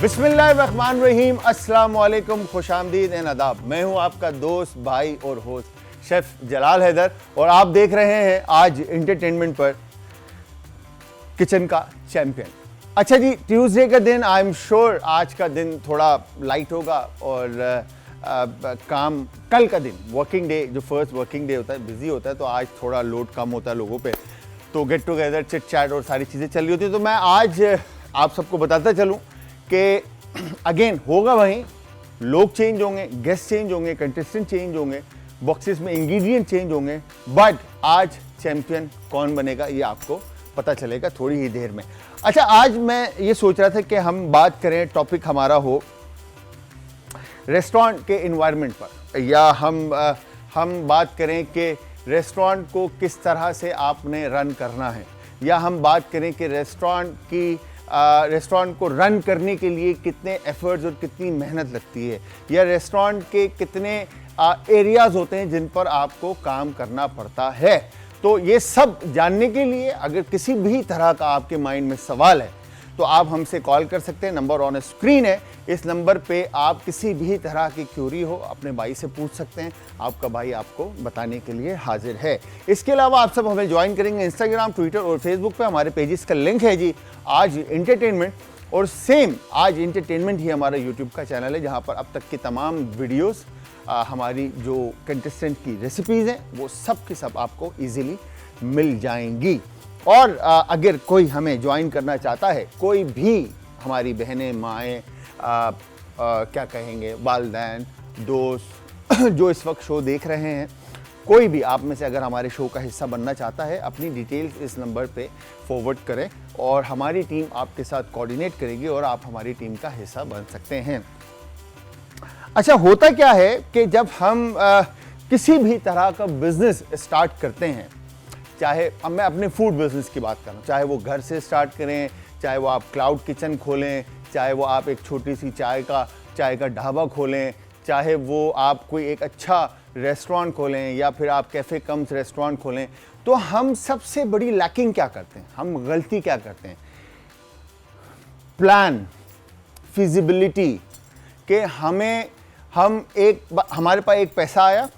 बिस्मिल्लाहिर्रहमानिर्रहीम, अस्सलाम वालेकुम, खुशामदीद एंड आदाब। मैं हूं आपका दोस्त, भाई और होस्ट शेफ जलाल हैदर और आप देख रहे हैं आज एंटरटेनमेंट पर किचन का चैंपियन। अच्छा जी, ट्यूसडे का दिन, आई एम श्योर आज का दिन थोड़ा लाइट होगा और काम कल का दिन वर्किंग डे, जो फर्स्ट वर्किंग डे होता है, बिजी होता है, तो आज थोड़ा लोड कम होता है लोगों पे, तो गेट टुगेदर, चिट चैट और सारी चीज़ें चल रही होती है। तो मैं आज आप सबको बताता चलूँ कि अगेन होगा वहीं, लोग चेंज होंगे, गेस्ट चेंज होंगे, कंटेस्टेंट चेंज होंगे, बॉक्सेस में इंग्रेडिएंट चेंज होंगे, बट आज चैंपियन कौन बनेगा ये आपको पता चलेगा थोड़ी ही देर में। अच्छा, आज मैं ये सोच रहा था कि हम बात करें, टॉपिक हमारा हो रेस्टोरेंट के एनवायरनमेंट पर, या हम बात करें कि रेस्टोरेंट को किस तरह से आपने रन करना है, या हम बात करें कि रेस्टोरेंट को रन करने के लिए कितने एफर्ट्स और कितनी मेहनत लगती है, या रेस्टोरेंट के कितने एरियाज़ होते हैं जिन पर आपको काम करना पड़ता है। तो ये सब जानने के लिए अगर किसी भी तरह का आपके माइंड में सवाल है तो आप हमसे कॉल कर सकते हैं। नंबर ऑन स्क्रीन है, इस नंबर पे आप किसी भी तरह की क्यूरी हो अपने भाई से पूछ सकते हैं, आपका भाई आपको बताने के लिए हाजिर है। इसके अलावा आप सब हमें ज्वाइन करेंगे इंस्टाग्राम, ट्विटर और फेसबुक पे, हमारे पेजेस का लिंक है जी आज एंटरटेनमेंट, और सेम आज एंटरटेनमेंट ही हमारा यूट्यूब का चैनल है जहाँ पर अब तक की तमाम वीडियोज़, हमारी जो कंटेस्टेंट की रेसिपीज़ हैं वो सब की सब आपको ईजिली मिल जाएंगी। और अगर कोई हमें ज्वाइन करना चाहता है, कोई भी हमारी बहनें, माएँ, क्या कहेंगे, वालिदैन, दोस्त जो इस वक्त शो देख रहे हैं, कोई भी आप में से अगर हमारे शो का हिस्सा बनना चाहता है, अपनी डिटेल्स इस नंबर पे फॉरवर्ड करें और हमारी टीम आपके साथ कोऑर्डिनेट करेगी और आप हमारी टीम का हिस्सा बन सकते हैं। अच्छा, होता क्या है कि जब हम किसी भी तरह का बिजनेस स्टार्ट करते हैं, चाहे अब मैं अपने फूड बिजनेस की बात करूं, चाहे वो घर से स्टार्ट करें, चाहे वो आप क्लाउड किचन खोलें, चाहे वो आप एक छोटी सी चाय का ढाबा खोलें, चाहे वो आप कोई एक अच्छा रेस्टोरेंट खोलें, या फिर आप कैफ़े कम्स रेस्टोरेंट खोलें, तो हम सबसे बड़ी लैकिंग क्या करते हैं, हम गलती क्या करते हैं? प्लान, फिजिबिलिटी, कि हमारे पास एक पैसा आया,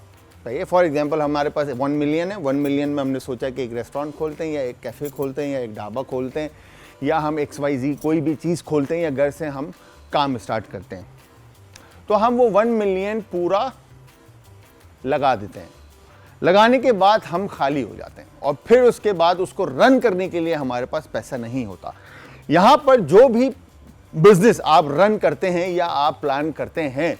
सही है, फॉर एग्जांपल हमारे पास 1 मिलियन है, 1 मिलियन में हमने सोचा कि एक रेस्टोरेंट खोलते हैं, या एक कैफ़े खोलते हैं, या एक ढाबा खोलते हैं, या हम XYZ कोई भी चीज़ खोलते हैं, या घर से हम काम स्टार्ट करते हैं। तो हम वो 1 मिलियन पूरा लगा देते हैं, लगाने के बाद हम खाली हो जाते हैं और फिर उसके बाद उसको रन करने के लिए हमारे पास पैसा नहीं होता। यहाँ पर जो भी बिजनेस आप रन करते हैं या आप प्लान करते हैं,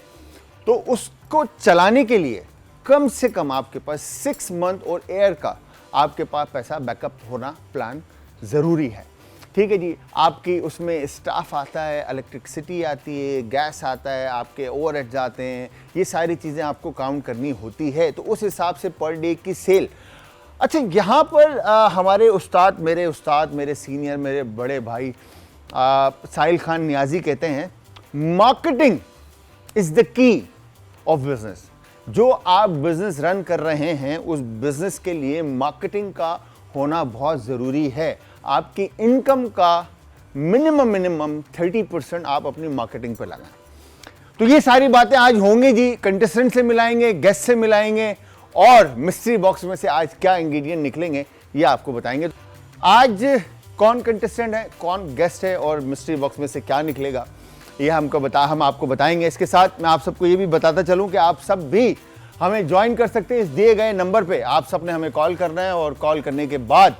तो उसको चलाने के लिए कम से कम आपके पास 6 मंथ और एयर का आपके पास पैसा बैकअप होना प्लान ज़रूरी है। ठीक है जी, आपकी उसमें स्टाफ आता है, इलेक्ट्रिसिटी आती है, गैस आता है, आपके ओवरहेड्स आते हैं, ये सारी चीज़ें आपको काउंट करनी होती है, तो उस हिसाब से पर डे की सेल। अच्छा, यहाँ पर हमारे उस्ताद, मेरे सीनियर, मेरे बड़े भाई साहिल खान नियाजी कहते हैं, marketing is the key of business. जो आप बिजनेस रन कर रहे हैं उस बिजनेस के लिए मार्केटिंग का होना बहुत ज़रूरी है। आपकी इनकम का मिनिमम 30% आप अपनी मार्केटिंग पे लगाएं। तो ये सारी बातें आज होंगी जी, कंटेस्टेंट से मिलाएंगे, गेस्ट से मिलाएंगे, और मिस्ट्री बॉक्स में से आज क्या इंग्रेडिएंट निकलेंगे ये आपको बताएंगे। आज कौन कंटेस्टेंट है, कौन गेस्ट है, और मिस्ट्री बॉक्स में से क्या निकलेगा ये हम आपको बताएंगे। इसके साथ मैं आप सबको ये भी बताता चलूं कि आप सब भी हमें ज्वाइन कर सकते हैं इस दिए गए नंबर पे। आप सब ने हमें कॉल करना है और कॉल करने के बाद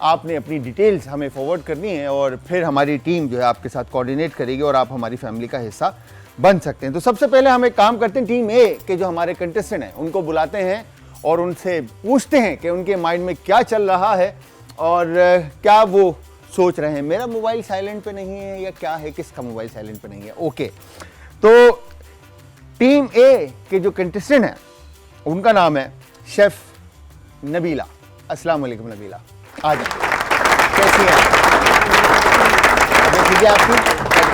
आपने अपनी डिटेल्स हमें फॉरवर्ड करनी है और फिर हमारी टीम जो है आपके साथ कोऑर्डिनेट करेगी और आप हमारी फैमिली का हिस्सा बन सकते हैं। तो सबसे पहले हम एक काम करते हैं, टीम ए के जो हमारे कंटेस्टेंट हैं उनको बुलाते हैं और उनसे पूछते हैं कि उनके माइंड में क्या चल रहा है और क्या वो सोच रहे हैं। मेरा मोबाइल साइलेंट पे नहीं है या क्या है, किसका मोबाइल साइलेंट पे नहीं है? ओके, तो टीम ए के जो कंटेस्टेंट हैं उनका नाम है शेफ नबीला। अस्सलाम वालेकुम नबीला, आ जाए, कैसी हैं आप? ठीक है, आपकी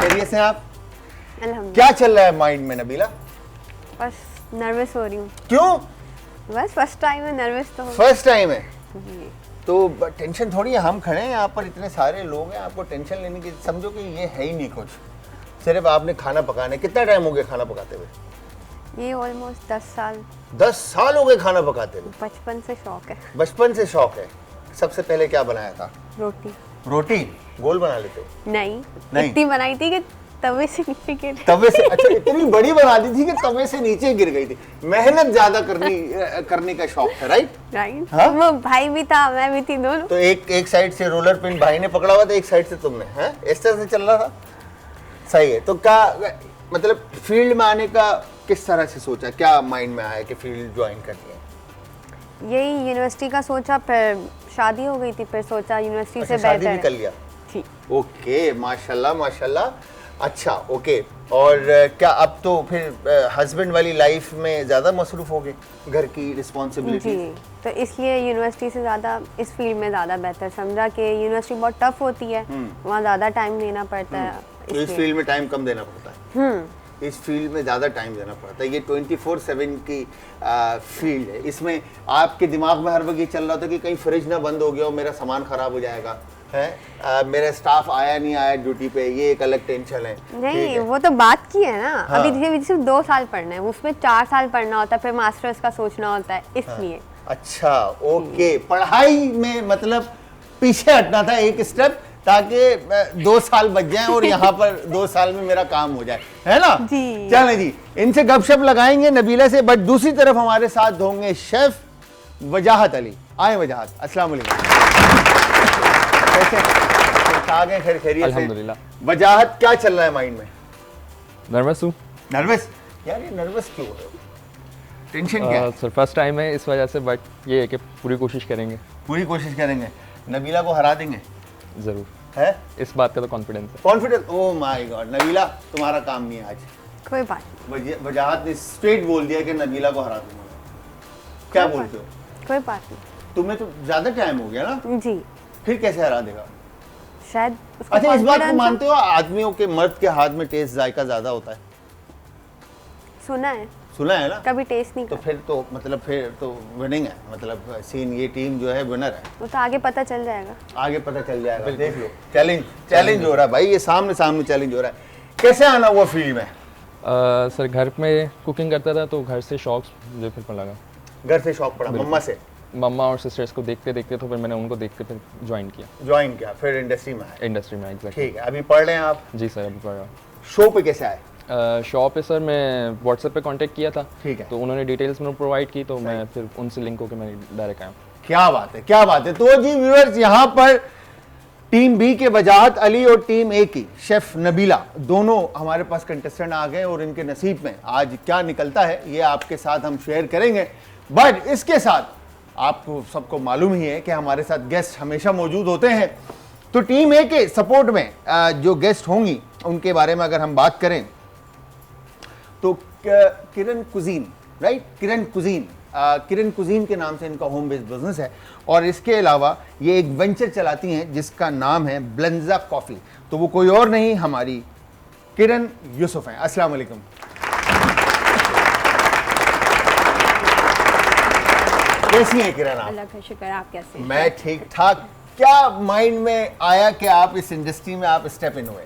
खैरियत से आप? क्या चल रहा है माइंड में नबीला? बस नर्वस हो रही हूँ। क्यों? बस फर्स्ट टाइम है, नर्वस तो फर्स्ट टाइम है जी। तो टेंशन थोड़ी है, हम खड़े हैं यहाँ पर, इतने सारे लोग हैं, आपको टेंशन लेने की, समझो कि ये है ही नहीं कुछ, सिर्फ आपने खाना पकाने, कितना टाइम हो गया खाना पकाते हुए? ये ऑलमोस्ट 10 साल 10 साल हो गए खाना पकाते हुए। बचपन से शौक है। बचपन से शौक है। सबसे पहले क्या बनाया था? रोटी। रोटी गोल बना लेते हो? नहीं, नहीं। इतनी बनाई थी कि तवे से नीचे गिर। तवे से? अच्छा, इतनी बड़ी बना दी थी कि तवे से नीचे गिर गई थी। मेहनत ज्यादा करने का शौक था, राइट? राइट। हाँ? वो भाई भी था, मैं भी थी, दोनों। तो एक साइड से रोलर पिन भाई ने पकड़ा हुआ था, एक साइड से तुमने, हैं? इस तरह से चल रहा था। सही है। तो क्या मतलब फील्ड में आने का किस तरह से सोचा, क्या माइंड में आया कि फील्ड ज्वाइन करनी है? यही यूनिवर्सिटी का सोचा, फिर शादी हो गई थी, फिर सोचा यूनिवर्सिटी अच्छा, से शादी बेहतर भी है। कर लिया? ठीक। ओके, माशाल्लाह माशाल्लाह। अच्छा, ओके। और क्या अब तो फिर हस्बैंड वाली लाइफ में ज़्यादा मसरूफ हो गए, घर की रिस्पॉन्सिबिलिटी? जी, तो इसलिए यूनिवर्सिटी से ज़्यादा इस फील्ड में ज़्यादा बेहतर समझा कि यूनिवर्सिटी बहुत टफ होती है, वहाँ ज़्यादा टाइम देना पड़ता है। तो इस फील्ड में टाइम कम देना पड़ता है। इस फील्ड में ज़्यादा टाइम देना पड़ता है। ये 24/7 की फील्ड है। इसमें आपके दिमाग में हर वक्त ये चल रहा था कि कहीं फ्रिज ना बंद हो गया हो, मेरा सामान ख़राब हो जाएगा, है मेरा स्टाफ आया नहीं आया ड्यूटी पे, ये एक अलग टेंशन है। नहीं, वो तो बात की है ना। हाँ। अभी सिर्फ 2 साल पढ़ना है, उसमें 4 साल पढ़ना होता है, फिर मास्टर्स का सोचना होता है, इसलिए। अच्छा, ओके। पढ़ाई में मतलब पीछे हटना था एक स्टेप, ताकि 2 साल बच जाएं और यहाँ पर 2 साल में मेरा काम हो जाए, है ना? जी। चलें जी, इनसे गपशप लगाएंगे नबीला से। बट दूसरी तरफ हमारे साथ होंगे शेफ वजाहत अली। आए वजाहत, अस्सलाम वालेकुम। कैसे आ गए? खैर खैरियत से? अल्हम्दुलिल्लाह। वजाहत, क्या चल रहा है माइंड में? नर्वस हूँ नर्वस? यार ये नर्वस क्यों हो रहे हो? टेंशन क्या है? सर फर्स्ट टाइम है इस वजह से, बट ये है कि पूरी कोशिश करेंगे। पूरी कोशिश करेंगे, नबीला को हरा देंगे, ज़रूर, है? इस बात का तो कॉन्फिडेंस है। Confidence? Oh my God, Nabila तुम्हारा काम नहीं है आज। कोई बात नहीं। वजाहत ने स्ट्रेट बोल दिया कि नबीला को हरा दूंगा। क्या बोलते हो? कोई बात नहीं। तुम्हें तो ज्यादा टाइम हो गया ना, जी, फिर कैसे हरा देगा? शायद उसको अच्छा, इस बात को confidence मानते हो आदमियों के, मर्द के हाथ में टेस्ट जायका ज्यादा होता है? सुना है, सुना है ना? कभी टेस्ट नहीं तो करा। फिर तो मतलब फिर तो विनिंग है, मतलब सीन, ये टीम जो है विनर है। वो तो आगे पता चल जाएगा। आगे पता चल जाएगा, देख लो। चैलेंज हो रहा है भाई, ये सामने सामने चैलेंज हो रहा है। कैसे आना हुआ फील्ड में? सर घर में कुकिंग करता था तो घर से शौक मुझे फिर लगा। घर से शौक पड़ा, मम्मा से? मम्मा और सिस्टर्स को देखते देखते तो फिर मैंने उनको देख के फिर ज्वाइन किया ज्वाइन किया, फिर इंडस्ट्री में आए। इंडस्ट्री में। एग्जैक्टली। ठीक है, अभी पढ़ रहे हैं आप? जी सर, अभी पढ़ रहा हूँ। शो पे कैसे आए? शॉप पे सर मैं व्हाट्सएप पे कांटेक्ट किया था, ठीक है। तो उन्होंने डिटेल्स में प्रोवाइड की, तो मैं फिर उनसे लिंक होकर मैं डायरेक्ट आया। क्या बात है, क्या बात है। तो जी व्यूअर्स, यहाँ पर टीम बी के वजाहत अली और टीम ए की शेफ नबीला, दोनों हमारे पास कंटेस्टेंट आ गए और इनके नसीब में आज क्या निकलता है ये आपके साथ हम शेयर करेंगे। बट इसके साथ आपको सबको मालूम ही है कि हमारे साथ गेस्ट हमेशा मौजूद होते हैं। तो टीम ए के सपोर्ट में जो गेस्ट होंगी उनके बारे में अगर हम बात करें तो किरण कुजीन, राइट? किरण कुजीन, किरण कुजीन के नाम से इनका होम बेस्ड बिजनेस है और इसके अलावा ये एक वेंचर चलाती हैं जिसका नाम है ब्लेंजा कॉफ़ी। तो वो कोई और नहीं, हमारी किरण यूसुफ हैं। अस्सलाम वालेकुम। कैसी हैं किरण आप? अल्लाह का शुक्र, आप कैसे हैं? मैं ठीक ठाक। क्या माइंड में आया कि आप इस इंडस्ट्री में आप स्टेप इन हुए?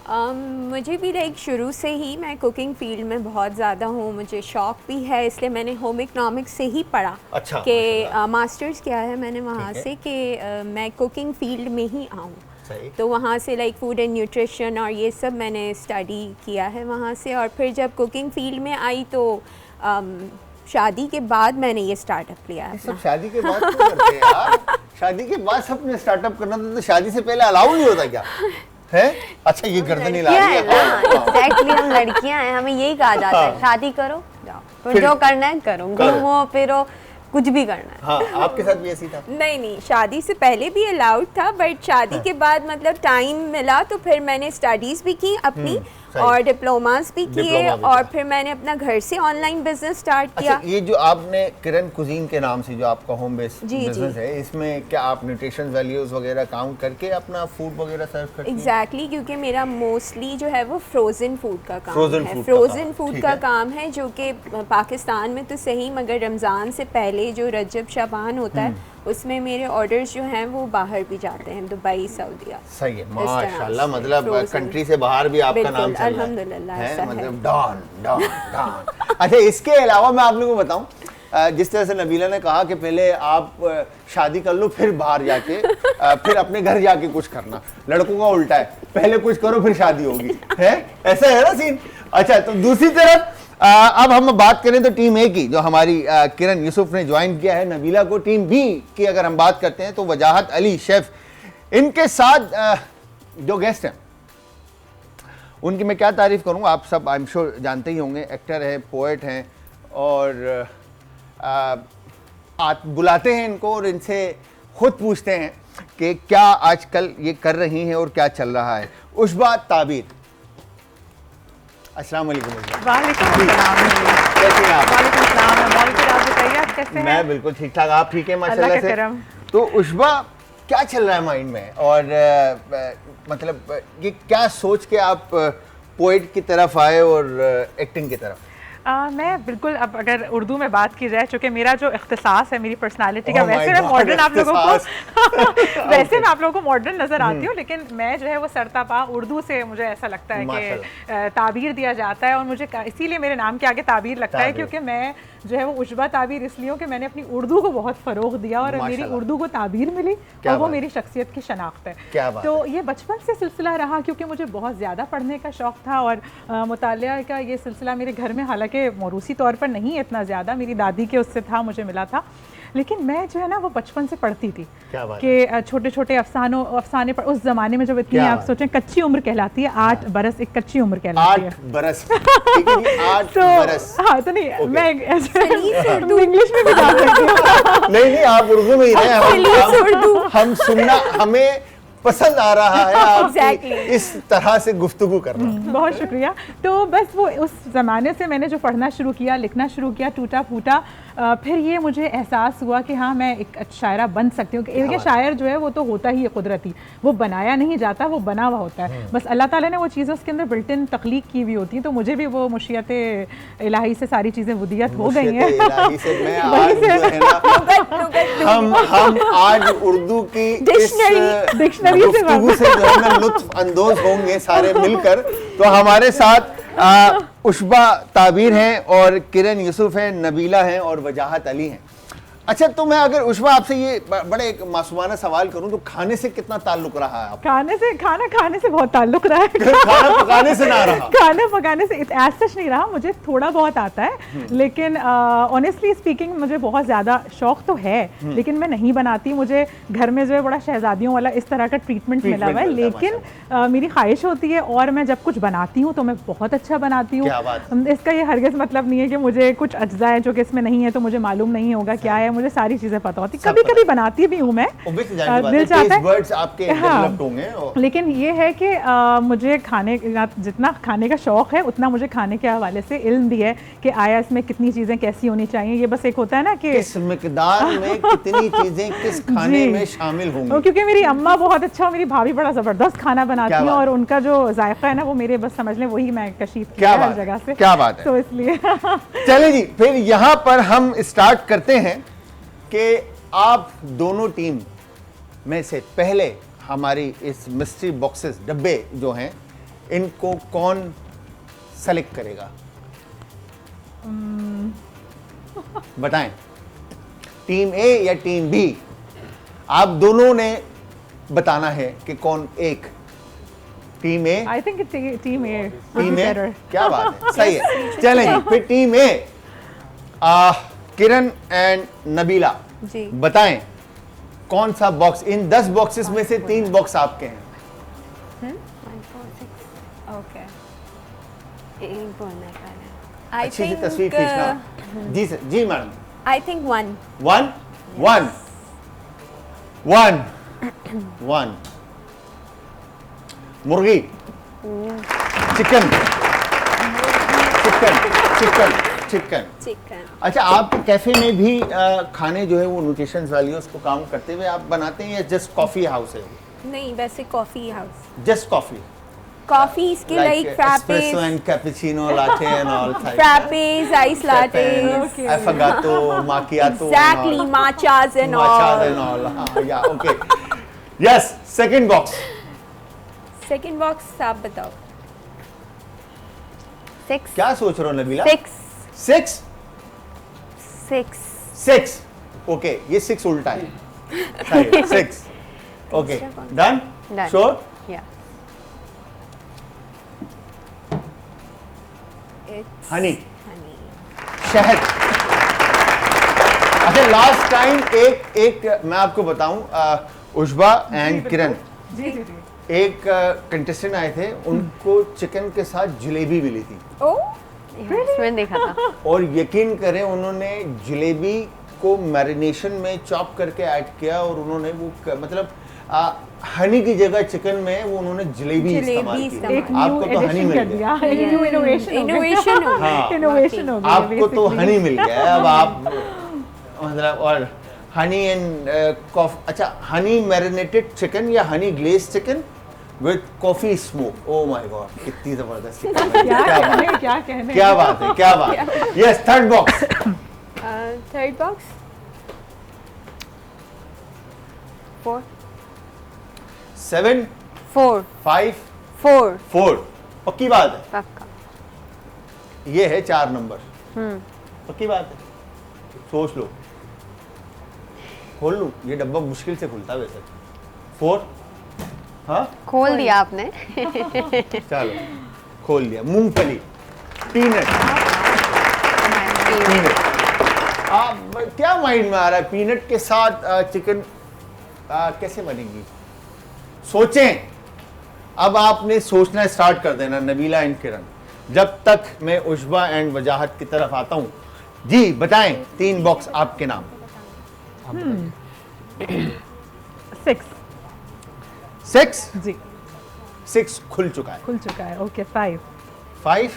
मुझे भी लाइक शुरू से ही मैं कुकिंग फील्ड में बहुत ज़्यादा हूँ, मुझे शौक भी है, इसलिए मैंने होम इकोनॉमिक्स से ही पढ़ा। अच्छा, कि मास्टर्स किया है मैंने वहाँ ठीक है। से कि मैं कुकिंग फील्ड में ही आऊँ। सही। तो वहाँ से लाइक फूड एंड न्यूट्रिशन और ये सब मैंने स्टडी किया है वहाँ से, और फिर जब कुकिंग फील्ड में आई तो शादी के बाद मैंने ये स्टार्टअप लिया है सब अपना। शादी के बाद क्यों करते हैं यार? शादी के बाद सबने स्टार्टअप करना था, तो शादी से पहले अलाउ नहीं होता क्या है? अच्छा, ये गर्दन हिला लड़कियां रही है है। ना, एग्जैक्टली हम लड़कियां हैं, हमें यही कहा जाता है, शादी करो जाओ, तो फिर- जो करना है करो, घूमो फिरो, कुछ भी करना है। हाँ, आपके साथ भी ऐसी था? नहीं, शादी से पहले भी अलाउड था, बट शादी के बाद मतलब टाइम मिला तो फिर मैंने स्टडीज़ भी की अपनी सही। और डिप्लोमास भी किए, डिप्लोमा भी और किया। फिर मैंने अपना घर से ऑनलाइन बिजनेस स्टार्ट अच्छा, किया। ये जो आपने किरण कुजीन के नाम से जो आपका होम बेस्ड जी, जी। बिजनेस है, इसमें क्या आप न्यूट्रिशन वैल्यूज वगैरह काउंट करके अपना फूड वगैरह सर्व करती हैं? एग्जैक्टली, क्योंकि मेरा मोस्टली जो है वो फ्रोज़न फूड का काम Frozen है। food का फ्रोज़न काम, फूड ठीक का है। काम है, जो कि पाकिस्तान में तो सही, मगर रमज़ान से पहले जो रजब शाबान होता है उसमें मेरे ऑर्डर्स जो हैं वो बाहर भी जाते हैं, दुबई, सऊदीया। सही है, इस तरह माशाल्लाह, से, मतलब frozen। कंट्री से बाहर भी आपका बिल्कुल, नाम चल रहा है, अल्हम्दुलिल्लाह, है ऐसा है। मतलब डॉन डॉन डॉन। अच्छा, इसके अलावा मैं आप लोगों को बताऊं, जिस तरह से नबीला ने कहा कि पहले आप शादी कर लो फिर बाहर जाके फिर अपने घर जाके कुछ करना, लड़कों का उल्टा है, पहले कुछ करो फिर शादी होगी, है ऐसा है ना सीन। अच्छा, तो दूसरी तरफ अब हम बात करें तो टीम ए की, जो हमारी किरण यूसुफ ने ज्वाइन किया है नबीला को। टीम बी की अगर हम बात करते हैं तो वजाहत अली शेफ, इनके साथ जो गेस्ट हैं उनकी मैं क्या तारीफ करूं, आप सब आई एम श्योर जानते ही होंगे। एक्टर है, पोएट हैं, और बुलाते हैं इनको और इनसे खुद पूछते हैं कि क्या आजकल ये कर रही हैं और क्या चल रहा है। उशबा ताबीर, अस्सलाम वालेकुम। वालेकुम अस्सलाम। कैसे हैं आप? वालेकुम अस्सलाम। मैं बहुत good, आप बताइए आप कैसे हैं? मैं बिल्कुल ठीक ठाक, आप ठीक है माशाल्लाह अल्लाह से? का करम। तो उशबा, क्या चल रहा है माइंड में, और मतलब ये क्या सोच के आप पोएट की तरफ आए और एक्टिंग की तरफ? मैं बिल्कुल, अब अगर उर्दू में बात की जाए, चूँकि मेरा जो इख्तिसास है मेरी पर्सनालिटी का, Oh my वैसे मैं God, मॉडर्न आप लोगों को वैसे Okay. मैं आप लोगों को मॉडर्न नज़र आती हूँ, लेकिन मैं जो है वो सरतापा उर्दू से, मुझे ऐसा लगता है कि ताबीर दिया जाता है, और मुझे इसीलिए मेरे नाम के आगे ताबीर लगता है, क्योंकि मैं जो है वो उशबा ताबीर इसलिए हूँ कि मैंने अपनी उर्दू को बहुत फ़रोग दिया और मेरी उर्दू को ताबीर मिली, और वो मेरी शख्सियत की शनाख्त है। तो ये बचपन से सिलसिला रहा, क्योंकि मुझे बहुत ज़्यादा पढ़ने का शौक़ था, और मुतालिया का ये सिलसिला मेरे घर में, हालांकि मौरूसी तौर पर नहीं इतना ज़्यादा, मेरी दादी के उससे था, मुझे मिला था, लेकिन मैं जो है ना वो बचपन से पढ़ती थी कि छोटे छोटे अफसाने पर, उस जमाने में जब इतनी, आप सोचें, कच्ची उम्र कहलाती है, 8 बरस एक कच्ची उम्र कहलाती है। 8 बरस, ठीक है जी, 8 बरस। हाँ, तो नहीं, मैं इंग्लिश में भी जा सकती हूँ। नहीं, आप उर्दू में ही रहे, हम सुनना, हमें पसंद आ रहा है आपकी इस तरह से गुफ्तगू करना। बहुत शुक्रिया। तो बस वो उस ज़माने से मैंने जो पढ़ना शुरू किया, लिखना शुरू किया, टूटा फूटा, फिर ये मुझे एहसास हुआ कि हाँ, मैं एक शायरा बन सकती हूँ। कि शायर जो है वो तो होता ही है कुदरती, वो बनाया नहीं जाता, वो बना हुआ होता है, बस अल्लाह ताला ने वो चीज़ें उसके अंदर बिल्ट इन तख्लीक की हुई होती हैं। तो मुझे भी वो मुशियत इलाही से सारी चीज़ें वुदियत हो गई हैं। हम आज उर्दू की डिक्शनरी से जो है ना लुत्फ अंदोज होंगे सारे मिलकर। तो हमारे साथ उशबा ताबीर हैं, और किरण यूसुफ हैं, नबीला हैं, और वजाहत अली हैं। अच्छा, तो मैं अगर उशबा आपसे ये बड़े एक मासूमाना सवाल करूं, तो खाने से कितना ताल्लुक रहा है आपका? खाने से बहुत ताल्लुक रहा है। खाना पकाने से ना रहा? खाना पकाने से एज सच नहीं रहा, मुझे थोड़ा बहुत आता है, लेकिन ऑनेस्टली स्पीकिंग मुझे बहुत ज़्यादा शौक तो है, लेकिन मैं नहीं बनाती। मुझे घर में जो है बड़ा शहजादियों वाला इस तरह का ट्रीटमेंट मिला हुआ है, लेकिन मेरी ख्वाहिश होती है, और मैं जब कुछ बनाती हूँ तो मैं बहुत अच्छा बनाती हूँ। इसका ये हरगिज़ मतलब नहीं है कि मुझे कुछ अज्जा है जो कि इसमें नहीं है तो मुझे मालूम नहीं होगा क्या है, मुझे सारी चीजें पता होती, कभी कभी बनाती भी हूँ मैं, दिल चाहता है। हाँ, लेकिन ये है कि मुझे खाने, जितना खाने का शौक है उतना मुझे खाने के हवाले से इल्म भी है कि आया इसमें कितनी चीजें कैसी होनी चाहिए। ये बस एक होता है ना कि किस मिकदार में कितनी चीजें किस खाने में शामिल होंगी। क्योंकि मेरी अम्मा बहुत अच्छा, मेरी भाभी बड़ा जबरदस्त खाना बनाती है, और उनका जो जायका है ना वो मेरे, बस समझ लें वही मैं कशीफ किया हर जगह से। क्या बात है, तो इसलिए चले जी, फिर यहाँ पर हम स्टार्ट करते हैं कि आप दोनों टीम में से पहले हमारी इस मिस्ट्री बॉक्सेस, डब्बे जो हैं, इनको कौन सेलेक्ट करेगा? बताएं, टीम ए या टीम बी? आप दोनों ने बताना है कि कौन एक। Team A? I think team A. Team A, क्या बात है, सही है। चलें फिर team A, Kiran and Nabila जी, बताएं कौन सा बॉक्स, इन 10 बॉक्सेस में से 3 बॉक्स आपके हैं। 1 4 6 ओके, एक बोलना है। अच्छी सी तस्वीर खींचना। जी सर, जी मैडम। आई थिंक 1 मुर्गी, चिकन, चिकन। अच्छा, आप कैफे में भी खाने जो है वो न्यूट्रिशन वाली उसको काम करते हुए आप बनाते हैं, या जस्ट कॉफी हाउस है? नहीं, वैसे coffee house. Just coffee. coffees के like espresso frappes, and cappuccino, latte and all types. frappes, ice lattes, Affogato, macchiato. exactly, and all. matchas and Matchas all. and all. Yeah, okay. Yes, second box. Second box आप बताओ. 6 क्या सोच रहे हो Nabila? 6 6 6 6. Okay, ये 6 उल्टा है. सही 6. Okay, done? Done. Sure? या It's Honey. honey. शहद. अच्छा लास्ट टाइम एक मैं आपको बताऊं उशबा एंड किरण जी जी जी एक कंटेस्टेंट आए थे उनको चिकन के साथ जलेबी मिली थी Oh, मैंने देखा था और यकीन करें उन्होंने जलेबी को मैरिनेशन में चॉप करके ऐड किया और उन्होंने वो मतलब हनी की जगह चिकन में वो उन्होंने जलेबी इस्तेमाल की। इस्तेमाल। एक न्यू आपको तो हनी एडिशन मिल कर गया, दिया, एक न्यू इनोवेशन innovation हो गया. हाँ। इनोवेशन हो गया आपको तो basically. हनी मिल गया है, अब आप मतलब और हनी एंड अच्छा हनी मैरिनेटेड चिकन या honey glaze chicken with coffee smoke. Oh my god कितनी जबरदस्त क्या क्या बात कहने है, क्या कहने क्या बात है, क्या बात है। Yes third box. Third box. 4 7 4 5 4 4 पक्की बात है, पक्का ये है 4 नंबर। पक्की बात है, सोच लो। खोल लूं? ये डब्बा मुश्किल से खुलता है वैसे। 4 हाँ खोल दिया आपने चलो खोल दिया। मूंगफली, पीनट। पीनट आप क्या माइंड में आ रहा है पीनट के साथ चिकन कैसे बनेगी? सोचें, अब आपने सोचना स्टार्ट कर देना नबीला एंड किरण, जब तक मैं उशबा एंड वजाहत की तरफ आता हूं। जी बताएं 3 बॉक्स आपके नाम। 6 6 जी 6 खुल चुका है। खुल चुका है। Okay 5 5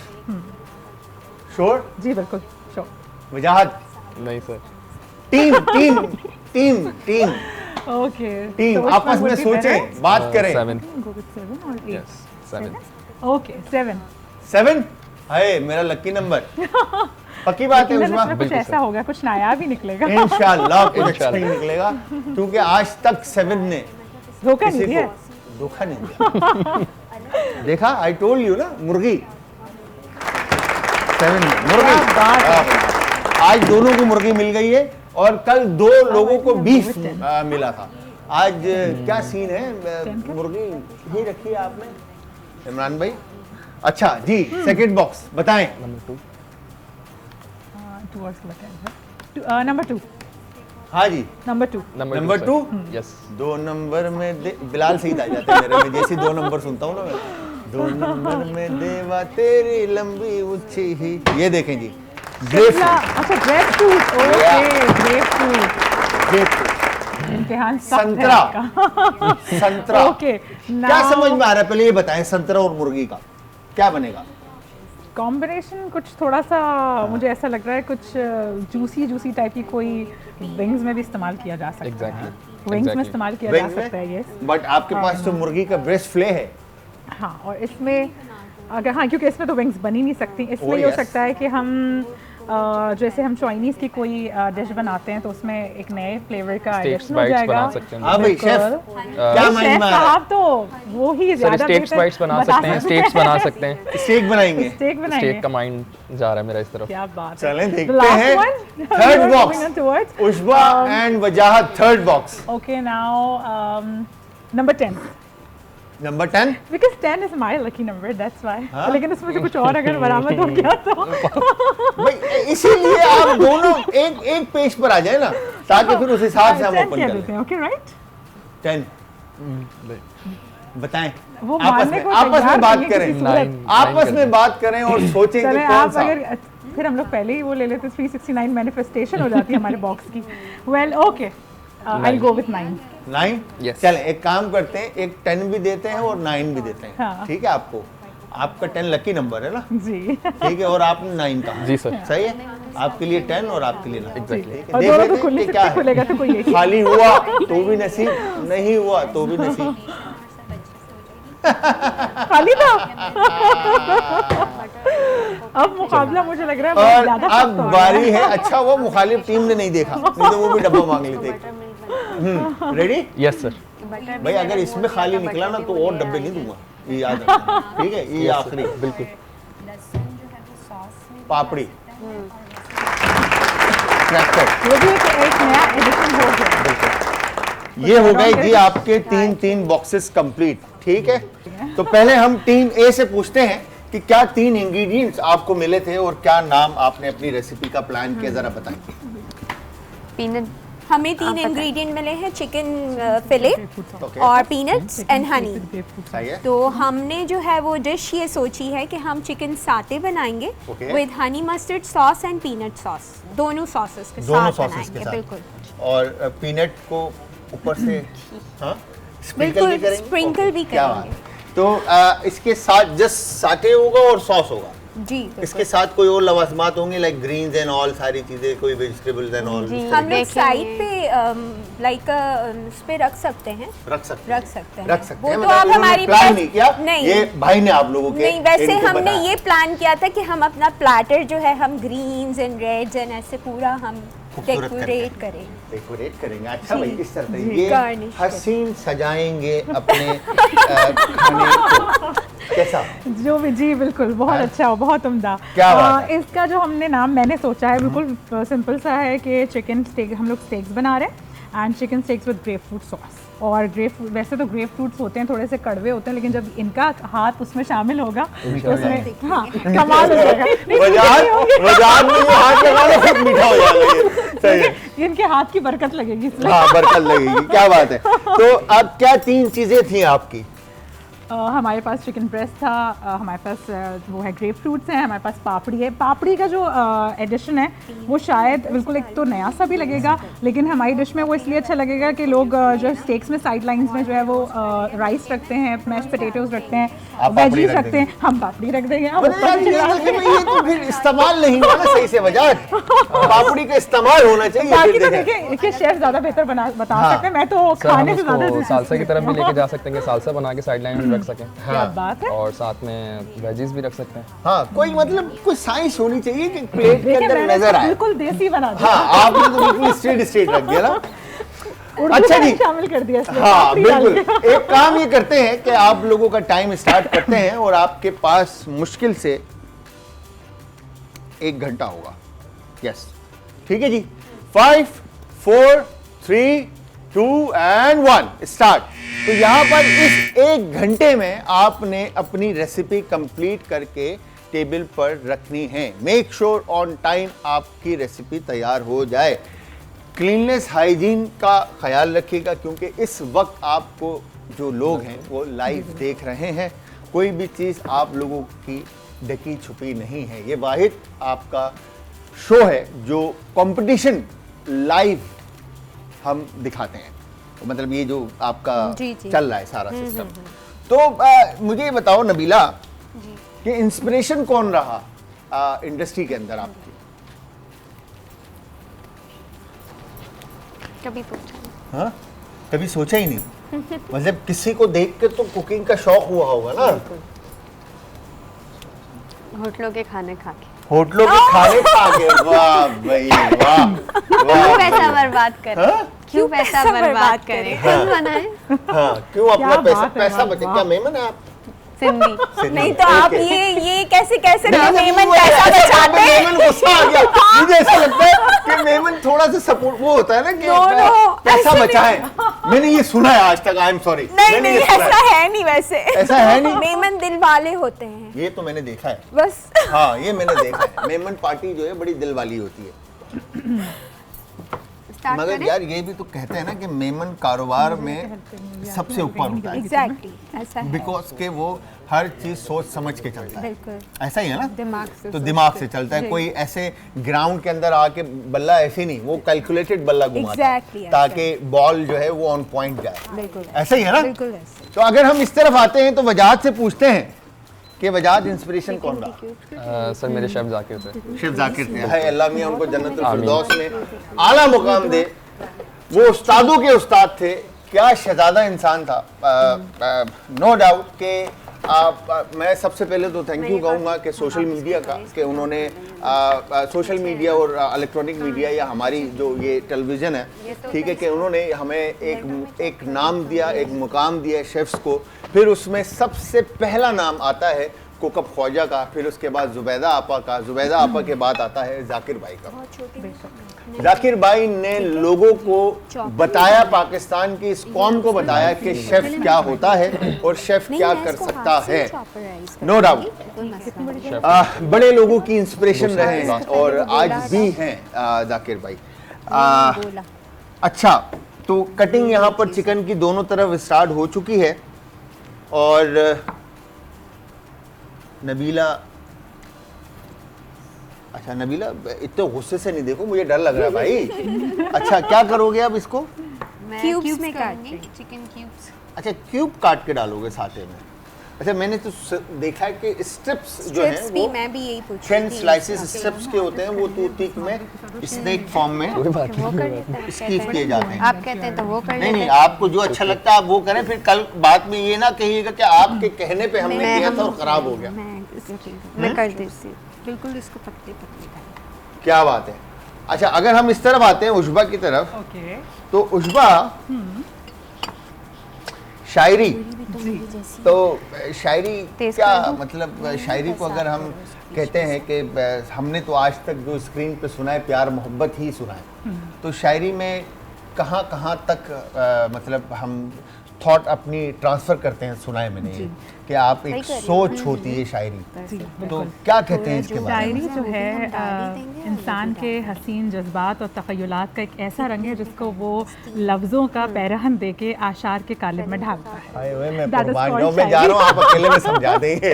sure? जी बिल्कुल श्योर। वजाहत नहीं sir. Team team team team okay team आपस में सोचें, बात करें। 7 गो विद 7 और 8 यस 7 ओके 7 7 है मेरा लकी नंबर। पक्की बात है उस्मा? कुछ बिल्कुल ऐसा होगा, कुछ नया भी निकलेगा। इंशाल्लाह कुछ अच्छा ही निकलेगा, क्योंकि आज तक 7 ने धोखा नहीं किसी दिया। को धोखा नहीं दिया। देखा, आई टोल्ड यू ना, मुर्गी 7 में मुर्गी। बात है। आज दोनों को मुर्गी मिल गई है और कल 2 लोगों को बीफ मिला था। आज क्या सीन है, मुर्गी ही रखी है आपने इमरान भाई। अच्छा जी सेकंड बॉक्स बताएं। नंबर 2 नंबर 2 हाँ जी नंबर 2 नंबर 2 यस 2 नंबर में बिलाल से ही आ जाते हैं मेरे में, जैसे 2 नंबर सुनता हूँ ना मैं। 2 नंबर में देवा तेरी लंबी ऊंची ही। ये देखें जी ग्रेप अच्छा grep fruit. Okay grep fruit इम्तिहान सख्त है संतरा। आपका। संतरा ओके क्या समझ में आ रहा है, पहले ये बताएं संतरा और मुर्गी का क्या बनेगा? कॉम्बिनेशन कुछ थोड़ा सा मुझे ऐसा लग रहा है, कुछ जूसी टाइप की कोई विंग्स में भी इस्तेमाल किया जा सकता है। Exactly. विंग्स में Exactly. इस्तेमाल किया जा Wings में? सकता है। यस बट आपके पास तो मुर्गी का ब्रेस्ट फ्ले है। हाँ, और इसमें अगर हाँ क्योंकि इसमें तो विंग्स बन ही नहीं सकती, इसमें Oh, ये हो yes. सकता है कि हम जैसे हम चाइनीज़ की कोई डिश बनाते हैं तो उसमें एक नए फ्लेवर का Steaks एडिशन हो bites जाएगा। बना सकते हैं। हाँ भाई शेफ बिल्कुल। क्या माइंड शेफ में आ रहा साहब तो वो ही सर ज़्यादा स्टेक्स बाइट्स बना सकते हैं, स्टेक्स बना सकते हैं। है? स्टेक बनाएंगे। स्टेक बनाएंगे। स्टेक का माइंड जा रहा है मेरा इस तरफ। क्या बात है। चलें The देखते last हैं one? Third We're box. moving on towards. Ushba and Wajahat third box. Okay, now number 10 number 10 because 10 is my lucky number, that's why. हाँ? लेकिन उसमें से कुछ और अगर बरामद हो गया तो भाई इसीलिए आप दोनों एक पेज पर आ जाए ना, ताकि फिर उस हिसाब से हम 10 ओपन कह कर देते लें। हैं। Okay, right? 10 बताएं। वो आपस मानने में को आपस तैयार में बात नहीं है करें, किसी सूरत। आपस में बात करें और सोचें कि चलें कौन आप सा। अगर फिर हम लोग पहले ही वो ले लेते 369 मैनिफेस्टेशन हो जाती है हमारे बॉक्स की। Well, okay. I'll go with 9. 9 Yes. चलें एक काम करते हैं, एक 10 भी देते हैं और 9 भी देते हैं। हाँ। ठीक है, आपको आपका 10 लकी नंबर है ना, जी ठीक है, और आपने 9 कहा। जी सर। सही है, आपके लिए 10 और आपके लिए 9। Exactly. और देख दोनों लेते तो हैं खुलने कि से क्या है। खुलेगा तो कोई एक ही। खाली हुआ तो भी नसीब, नहीं हुआ तो भी नसीब। खाली था। अब मुकाबला मुझे लग रहा है बहुत और ज्यादा अब सख्त हो बारी गया है, अच्छा वो मुखालिफ टीम ने नहीं देखा, नहीं तो वो भी डब्बा मांग लेते। रेडी? Yes sir. भाई अगर इसमें खाली निकला ना तो और डब्बे नहीं दूंगा, ये याद रखना, ठीक है? ये आखिरी बिल्कुल। पापड़ी, क्रैकर, ये भी एक नया एडिशन हो गया। ये हो गए जी आपके तीन बॉक्सेस कंप्लीट, ठीक है? तो पहले हम टीम ए से पूछते हैं कि क्या 3 इंग्रेडिएंट्स आपको मिले थे और क्या नाम आपने अपनी रेसिपी का प्लान किया, जरा बताएं। पीनट, हमें 3 इंग्रेडिएंट मिले हैं, चिकन फिले Okay. और पीनट्स एंड हनी। सही है? तो हमने जो है वो डिश ये सोची है कि हम चिकन साटे बनाएंगे Okay. With honey mustard sauce and peanut sauce, दोनों सॉसेस के दोनों साथ सॉसेस के बनाएंगे। साथ। बिल्कुल और पीनट को ऊपर से हाँ स्प्रिंकल बिल्कुल, भी करेंगे? स्प्रिंकल भी क्या बात करेंगे। है। तो इसके साथ जस्ट साटे होगा और सॉस होगा, जी बिल्कुल। इसके साथ कोई और लवाजमात होंगे लाइक ग्रीन्स एंड ऑल, सारी चीजें, कोई वेजिटेबल्स एंड ऑल? जी। हम लोग देखेंगे। साइड पे लाइक उस पे रख सकते हैं, रख सकते रख सकते हैं। रख सकते वो हैं, तो मतलब आप इन्होंने हमारी प्लान बस- नहीं किया, नहीं। ये भाई ने आप लोगों के नहीं, वैसे इनको हमने बताया। ये प्लान किया था कि हम अपना प्लेटर जो है हम ग्रीन्स एंड रेड्स एंड ऐसे पूरा हम खूबसूरत डेकोरेट करें। डेकोरेट करेंगे। अच्छा भाई, इस तरह से जी, ये garnish हसीन सजाएंगे अपने खाने को, कैसा? जो भी, जी बिल्कुल, बहुत अच्छा हो, बहुत उम्दा। क्या बात है? इसका जो हमने नाम मैंने सोचा है बिल्कुल सिंपल सा है कि चिकन स्टेक, हम लोग स्टेक्स बना रहे हैं and chicken stakes with grep fruit sauce. और वैसे तो ग्रेप फ्रूट्स होते हैं थोड़े से कड़वे होते हैं, लेकिन जब इनका हाथ उसमें शामिल होगा तो उसमें हाँ कमाल हो जाएगा। बाजार में ये हाथ लगा लो खूब मीठा हो जाएगा ये। सही है। इनके हाथ की बरकत लगेगी इसलिए। हाँ बरकत लगेगी, क्या बात है। तो अब क्या 3 चीजें थी आपकी? हमारे पास चिकन ब्रेस्ट था, हमारे पास वो है ग्रेप फ्रूट्स हैं, हमारे पास पापड़ी है। पापड़ी का जो एडिशन है वो शायद बिल्कुल एक तो नया सा भी लगेगा, लेकिन हमारी डिश में वो इसलिए अच्छा लगेगा कि लोग जो स्टेक्स में साइड लाइंस में जो है वो राइस रखते हैं, मैश पोटैटोज रखते हैं, आप पापड़ी वेजीज रख रखते हैं, हम पापड़ी रख देंगे। अब मतलब यार ये तो फिर इस्तेमाल नहीं हुआ ना सही से, वजह पापड़ी का इस्तेमाल होना चाहिए। बाकी फिर तो देखें। देखिए शेफ ज्यादा बेहतर बता हाँ। सकते हैं, मैं तो सर हम खाने से ज्यादा उसको सालसा की तरफ भी लेके जा सकते हैं कि सालसा बना के साइड लाइन में रख सकें। क्या बात है। और साथ में वेजीज भी रख सकते हैं। हाँ, कोई मतलब कोई साइंस होनी चाहिए कि प्लेट के देखिए अंदर मैंने नजर तो आए। बिल्कुल देसी बना दिया। हाँ, आपने तो बिल्कुल स्ट्रेट स्ट्रेट रख दिया ना। उर्दू अच्छा में जी। शामिल कर दिया इसमें, हाँ पापड़ी डाल बिल्कुल। के। एक काम ये करते हैं कि आप लोगों का टाइम स्टार्ट करते हैं और आपके पास मुश्किल से 1 घंटा होगा। यस, ठीक है जी। 5 4 3 2 एंड 1 स्टार्ट। तो यहां पर इस 1 घंटे में आपने अपनी रेसिपी कंप्लीट करके टेबल पर रखनी है। मेक श्योर ऑन टाइम आपकी रेसिपी तैयार हो जाए। क्लीननेस हाइजीन का ख्याल रखिएगा, क्योंकि इस वक्त आपको जो लोग हैं वो लाइव देख रहे हैं। कोई भी चीज़ आप लोगों की ढकी छुपी नहीं है। ये वाहिद आपका शो है जो कंपटीशन लाइव हम दिखाते हैं। तो मतलब ये जो आपका जी, जी। चल रहा है सारा सिस्टम। तो मुझे ये बताओ नबीला कि इंस्पिरेशन कौन रहा इंडस्ट्री के अंदर आपकी? कभी पूछा हाँ, कभी सोचा ही नहीं? मतलब किसी को देख के तो कुकिंग का शौक हुआ होगा ना? होटलों के खाने खा के। होटलों के खाने खा के, वाह भाई वाह क्यों वाह। पैसा बर्बाद करें? हाँ? क्यों पैसा बर्बाद करें? खुद बनाए। हाँ, क्यों अपना क्या पैसा बात है, पैसा वाह, बचे? वाह। क्या मेमन है आप? सिंधी। नहीं तो आप ये कैसे नहीं, मेमन वो पैसा ऐसे बचाते हैं? मेमन गुस्सा आ गया। मुझे ऐसा लगता है कि मेमन थोड़ा सा सपोर्ट वो होता है ना कि No, पैसा ऐसे बचाए। मैंने ये सुना है आज तक, आई एम सॉरी। नहीं नहीं ऐसा है नहीं वैसे। ऐसा है नहीं? मेमन दिल वाले होते हैं ये तो मैंने देखा है। बस। हाँ, ये मैंने देखा है। मेमन पार्टी जो है बड़ी दिल वाली होती है। स्टार्ट मगर करें? यार ये भी तो कहते हैं ना कि मेमन कारोबार में सबसे ऊपर होता है, एग्जैक्टली ऐसा है। बिकॉज के वो हर चीज सोच समझ के चलता है। बिल्कुल ऐसा ही है ना? दिमाग से तो दिमाग से चलता है। कोई ऐसे ग्राउंड के अंदर आके बल्ला ऐसे नहीं, वो कैलकुलेटेड बल्ला घुमाता है Exactly, ताकि बॉल जो है वो ऑन पॉइंट जाए। बिल्कुल ऐसा ही है ना? बिल्कुल ऐसे। तो अगर हम इस तरफ आते हैं तो वजाद से पूछते हैं कि वजाद इंस्पिरेशन कौन रहा? सर मेरे शेफ जाकिर थे। शेफ जाकिर थे। हाय अल्लाह मियां उनको जन्नतुल फिरदौस में आला मुकाम दे। वो उस्तादों के उस्ताद थे क्या शहजादा इंसान था। नो डाउट कि मैं सबसे पहले तो थैंक यू कहूँगा कि सोशल मीडिया का, कि उन्होंने सोशल मीडिया और इलेक्ट्रॉनिक मीडिया या हमारी जो ये टेलीविज़न है, ठीक है, कि उन्होंने हमें एक नाम दिया, एक मुकाम दिया शेफ्स को। फिर उसमें सबसे पहला नाम आता है कोकब ख्वाजा का, फिर उसके बाद जुबैदा आपा का, जुबैदा आपा के बाद आता है जाकिर भाई का। जाकिर भाई ने लोगों को बताया, पाकिस्तान की इस कौम को बताया कि शेफ क्या होता है और शेफ क्या कर सकता है। नो डाउट बड़े लोगों की इंस्पिरेशन रहे हैं और आज भी हैं जाकिर भाई। अच्छा, तो कटिंग यहाँ पर चिकन की दोनों तरफ स्टार्ट हो चुकी है और नबीला, अच्छा नबीला इतने गुस्से से नहीं देखो, मुझे डर लग रहा है भाई। अच्छा, क्या करोगे आप इसको? क्यूब्स में काटते हैं। Chicken cubes. अच्छा, क्यूब काट के डालोगे साथे में। अच्छा, मैंने तो देखा है कि स्ट्रिप्स जो हैं वो मैं भी यही पूछ थिन स्लाइसेस स्ट्रिप्स के होते हैं, वो टूथपिक में स्नैक फॉर्म में स्कीव किए जाते हैं। आप कहते हैं तो वो कर नहीं नहीं, आपको जो अच्छा लगता है आप वो करें, फिर कल बाद में ये ना कहिएगा कि आपके कहने पे हमने किया था और खराब हो गया। मैं कर देती हूँ। बिल्कुल इसको पतले पतले। क्या बात है। अच्छा, अगर हम इस तरफ आते हैं उशबा की तरफ, ओके, तो उशबा शायरी, तो शायरी क्या मतलब, शायरी को अगर हम कहते हैं कि हमने तो आज तक जो स्क्रीन पे सुना है प्यार मोहब्बत ही सुना है, तो शायरी में कहाँ कहाँ तक मतलब हम थॉट अपनी ट्रांसफ़र करते हैं, सुना है मैंने ये कि आप एक सोच होती है शायरी, तो क्या कहते हैं इसके बारे में? शायरी जो है इंसान के हसीन जज्बात और तख़य्युलात का एक ऐसा रंग है जिसको वो लफ्ज़ों का पैरहन दे के आशार के कालिब में ढालता है। आए हुए मैं That is कुर्बान called जाऊं, मैं जा रहा हूँ, आप अकेले में समझा देंगे।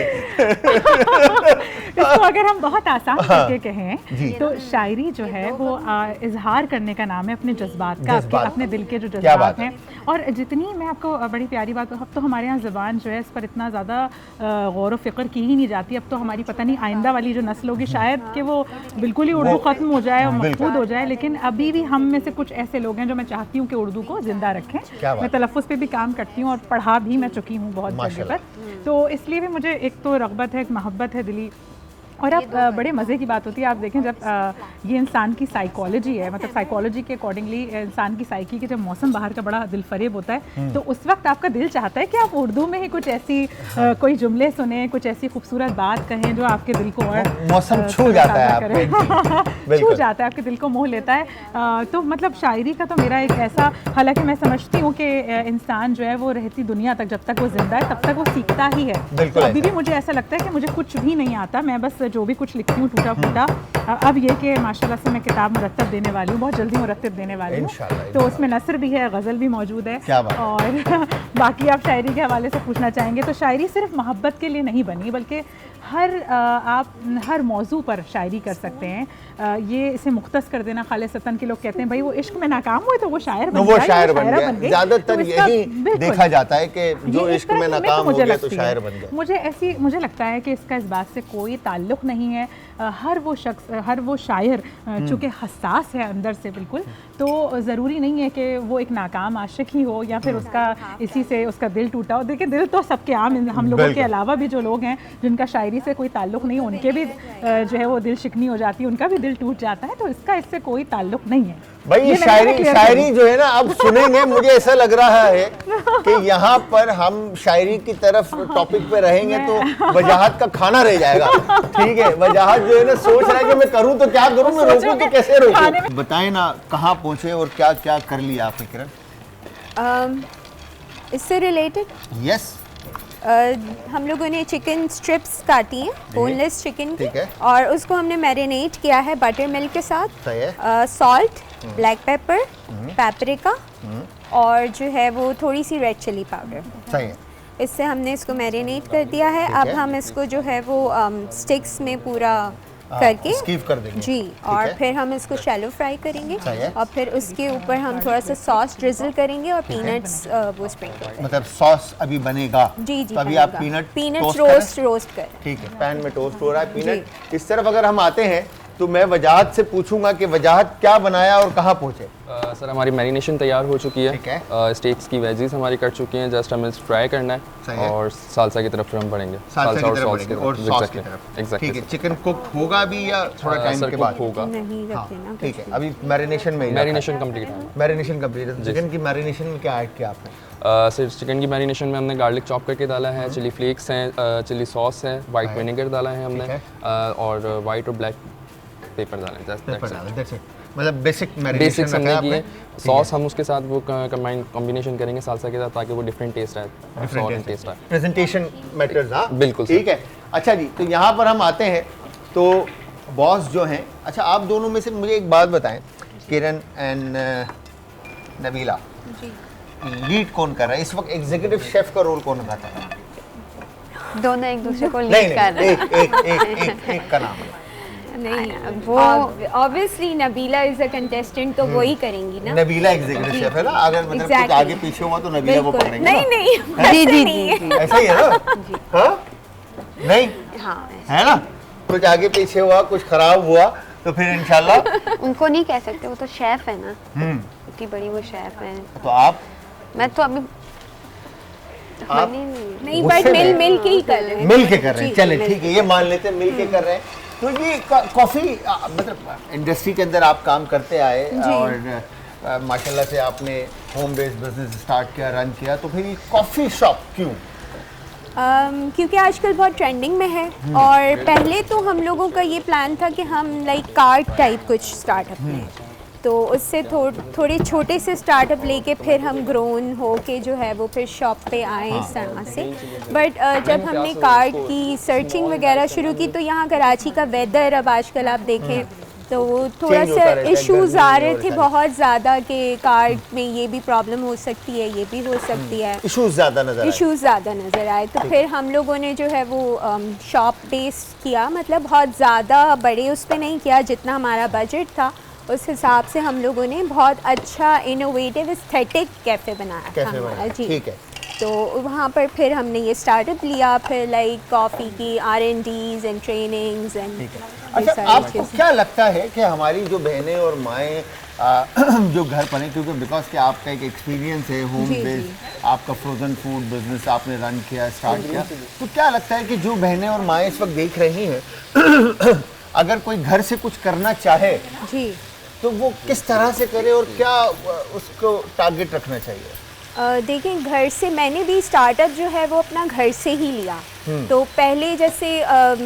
इसको अगर हम बहुत आसान करके कहें तो शायरी जो है वो इजहार करने का नाम है अपने जज्बात का, अपने दिल के जो जज्बात हैं। और जितनी, मैं आपको बड़ी प्यारी बात, अब तो हमारे यहाँ ज़बान जो है इस पर इतना ज़्यादा गौर व फिक्र की ही नहीं जाती। अब तो हमारी पता नहीं आइंदा वाली जो नस्ल होगी शायद कि वो बिल्कुल ही उर्दू ख़त्म हो जाए और महफूज हो जाए, लेकिन अभी भी हम में से कुछ ऐसे लोग हैं जो मैं चाहती हूँ कि उर्दू को ज़िंदा रखें। मैं तलफ़्फ़ुज़ पे भी काम करती हूँ और पढ़ा भी मैं चुकी हूँ बहुत जगह पर, तो इसलिए भी मुझे एक तो रग़बत है, एक मोहब्बत है दिली। और अब बड़े मज़े की बात होती है, आप देखें जब ये इंसान की साइकोलॉजी है, मतलब साइकोलॉजी के अकॉर्डिंगली इंसान की साइकी के जब मौसम बाहर का बड़ा दिल फरेब होता है, तो उस वक्त आपका दिल चाहता है कि आप उर्दू में ही कुछ ऐसी कोई जुमले सुने, कुछ ऐसी खूबसूरत बात कहें जो आपके दिल को और मौसम छू जाता है, छू जाता है, आपके दिल को मोह लेता है। तो मतलब शायरी का तो मेरा एक ऐसा, हालांकि मैं समझती हूँ कि इंसान जो है वो रहती दुनिया तक, जब तक वो जिंदा है तब तक वो सीखता ही है। तो अभी भी मुझे ऐसा लगता है कि मुझे कुछ भी नहीं आता, मैं बस जो भी कुछ लिखती हूँ टूटा फूटा। अब ये कि माशाल्लाह से मैं किताब मुरत्तब देने वाली हूँ, बहुत जल्दी मुरत्तब देने वाली हूँ, तो उसमें नसर भी है, गज़ल भी मौजूद है। और बाकी आप शायरी के हवाले से पूछना चाहेंगे तो शायरी सिर्फ मोहब्बत के लिए नहीं बनी, बल्कि आप हर मौजू पर शायरी कर सकते हैं। ये इसे मुख्तस कर देना खालिसतन के लोग कहते हैं भाई वो इश्क में नाकाम हुए तो वो शायर बन गया, वो शायर बन गया। ज़्यादातर यही देखा जाता है कि जो इश्क में नाकाम हो गया तो शायर बन गया। मुझे लगता है कि इसका इस बात से कोई ताल्लुक़ नहीं है। हर वो शख्स, हर वो शायर चूँकि हसास है अंदर से बिल्कुल, तो ज़रूरी नहीं है कि वो एक नाकाम आशिक ही हो या फिर उसका इसी से उसका दिल टूटा हो। देखिए दिल तो सबके आम, हम लोगों के अलावा भी जो लोग हैं जिनका शायरी से कोई ताल्लुक़ नहीं, उनके भी जो है वो दिल शिकनी हो जाती है, उनका भी दिल टूट जाता है, तो इसका इससे कोई ताल्लुक़ नहीं है भाई। ये शायरी जो है ना अब सुनेंगे, मुझे ऐसा लग रहा है कि यहाँ पर हम शायरी की तरफ टॉपिक पे रहेंगे तो वजाहत का खाना रह जाएगा। ठीक है, वजाहत जो है ना सोच रहा है कि मैं करूँ तो क्या करूँ, मैं रोकूँ तो कैसे रोकूँ। बताएं ना कहाँ पहुँचे और क्या क्या कर लिया आपने किरण? इससे रिलेटेड यस, हम लोगों ने चिकन स्ट्रिप्स काटी हैं, बोनलेस चिकन की, है। और उसको हमने मैरिनेट किया है बटर मिल्क के साथ, सॉल्ट, ब्लैक पेपर, पेपरिका और जो है वो थोड़ी सी रेड चिली पाउडर। सही है। इससे हमने इसको मैरिनेट कर दिया है। अब हम इसको जो है वो स्टिक्स में पूरा करके स्कीव कर देंगे जी, और फिर हम इसको शैलो फ्राई करेंगे और फिर उसके ऊपर हम थोड़ा सा सॉस ड्रिजल करेंगे और पीनट्स वो स्प्रिंकल करेंगे। मतलब सॉस अभी बनेगा? जी जी, तो अभी आप पीनट रोस्ट कर। ठीक है, पैन में टोस्ट हो रहा है पीनट। इस तरफ अगर हम आते हैं तो मैं वजाहत से पूछूंगा कि वजाहत क्या बनाया और कहाँ पहुँचे। सर हमारी मैरिनेशन तैयार हो चुकी ठीक है। है, स्टेक्स की वेजीज हमारी कट चुकी हैं, जस्ट हमें फ्राई करना सही है है। और सालसा की तरफ फिर हम बढ़ेंगे, सालसा की तरफ सॉस बढ़ेंगे और सॉस की तरफ। एग्जैक्टली। ठीक है, चिकन कुक होगा भी या थोड़ा टाइम सर के कुक बाद? होगा, नहीं हाँ, रखते ना ठीक है, अभी मैरिनेशन में ही रखा है। मैरिनेशन कंप्लीट है। मैरिनेशन कंप्लीट है। चिकन की मैरिनेशन में क्या ऐड किया आपने? सर चिकन की मैरिनेशन में हमने गार्लिक चॉप करके डाला है, चिली फ्लेक्स हैं, चिली सॉस है, वाइट विनेगर डाला है हमने, ठीक और वाइट और ब्लैक पेपर डाला है। पेपर डाला, that's it। मतलब बेसिक मैरिनेशन बेसिक्स रखा हमने है की है। आपने। सॉस हम उसके साथ वो कॉम्बिनेशन करेंगे सालसा के साथ, ताकि वो डिफरेंट टेस्ट आए, डिफरेंट टेस्ट आए। Presentation matters. हाँ बिल्कुल सर। ठीक है। अच्छा जी, तो यहाँ पर हम आते हैं तो बॉस जो हैं, अच्छा आप दोनों में से मुझे एक बात बताएं, किरण एंड नबीला, लीड कौन कर रहा है इस वक्त? एग्जीक्यूटिव शेफ का रोल कौन अदा कर रहा है? दोनों एक दूसरे को नहीं लीड कर रहे हैं। एक का नाम है। नहीं वो obviously Nabila is a contestant, तो वो ही करेंगी ना। नबीला एग्जीक्यूटिव शेफ है ना, अगर मतलब कुछ Exactly. आगे पीछे हुआ तो नबीला वो बिल्कुल। पकड़ेंगे नहीं ना? नहीं जी जी नहीं है। जी ऐसा ही है ना? हाँ? नहीं हाँ, है ना? कुछ आगे पीछे हुआ, कुछ खराब हुआ तो फिर इंशाल्लाह। उनको नहीं कह सकते, वो तो शेफ है ना, इतनी बड़ी वो शेफ है। तो आप मैं तो अभी आप नहीं, गुस्से बट मिल में- मिल के ही कर रहे हैं। मिल के कर रहे हैं, जी, चले मिल ठीक है, ये मान लेते हैं मिल के कर रहे हैं। तो ये कॉफ़ी मतलब इंडस्ट्री के अंदर आप काम करते आए और माशाल्लाह से आपने होम बेस्ड बिजनेस स्टार्ट किया, रन किया, तो फिर ये कॉफ़ी शॉप क्यों? क्योंकि आजकल बहुत ट्रेंडिंग में है, और पहले तो हम लोगों का ये प्लान था कि हम लाइक कार्ट टाइप कुछ स्टार्टअप लें, तो उससे थोड़े छोटे से स्टार्टअप लेके फिर हम ग्रोन हो के जो है वो फिर शॉप पे आए इस तरह से। बट जब हमने कार्ट की सर्चिंग वगैरह शुरू की, तो यहाँ कराची का वेदर अब आजकल आप देखें तो वो थोड़ा Change होता सा रहता है, इश्यूज गर्मी आ रहे और थे सारी बहुत ज़्यादा कि कार्ट में ये भी प्रॉब्लम हो सकती है, ये भी हो सकती है, इशूज ज़्यादा नजर आए। इश्यूज ज़्यादा नज़र आए। तो फिर हम लोगों ने जो है वो शॉप बेस किया, मतलब बहुत ज़्यादा बड़े उस पर नहीं किया, जितना हमारा बजट था उस हिसाब से हम लोगों ने बहुत अच्छा इनोवेटिव एस्थेटिक कैफ़े बनाया था कैफे हमारा। बनाया, जी, ठीक है। तो वहाँ पर फिर हमने ये स्टार्टअप लिया, फिर लाइक कॉफ़ी की R&Ds एंड ट्रेनिंग्स एंड अच्छा, आपको क्या लगता है कि हमारी जो बहनें और माएँ जो घर पर हैं, क्योंकि बिकॉज कि आपका एक एक्सपीरियंस है होम जी, बेस्ड, आपका फ्रोजन फूड बिजनेस आपने रन किया, स्टार्ट किया, तो क्या लगता है कि जो बहनें और माएँ इस वक्त देख रही हैं अगर कोई घर से कुछ करना चाहे जी तो वो किस तरह से करे और क्या उसको टारगेट रखना चाहिए? देखिए, घर से मैंने भी स्टार्टअप जो है वो अपना घर से ही लिया। तो पहले जैसे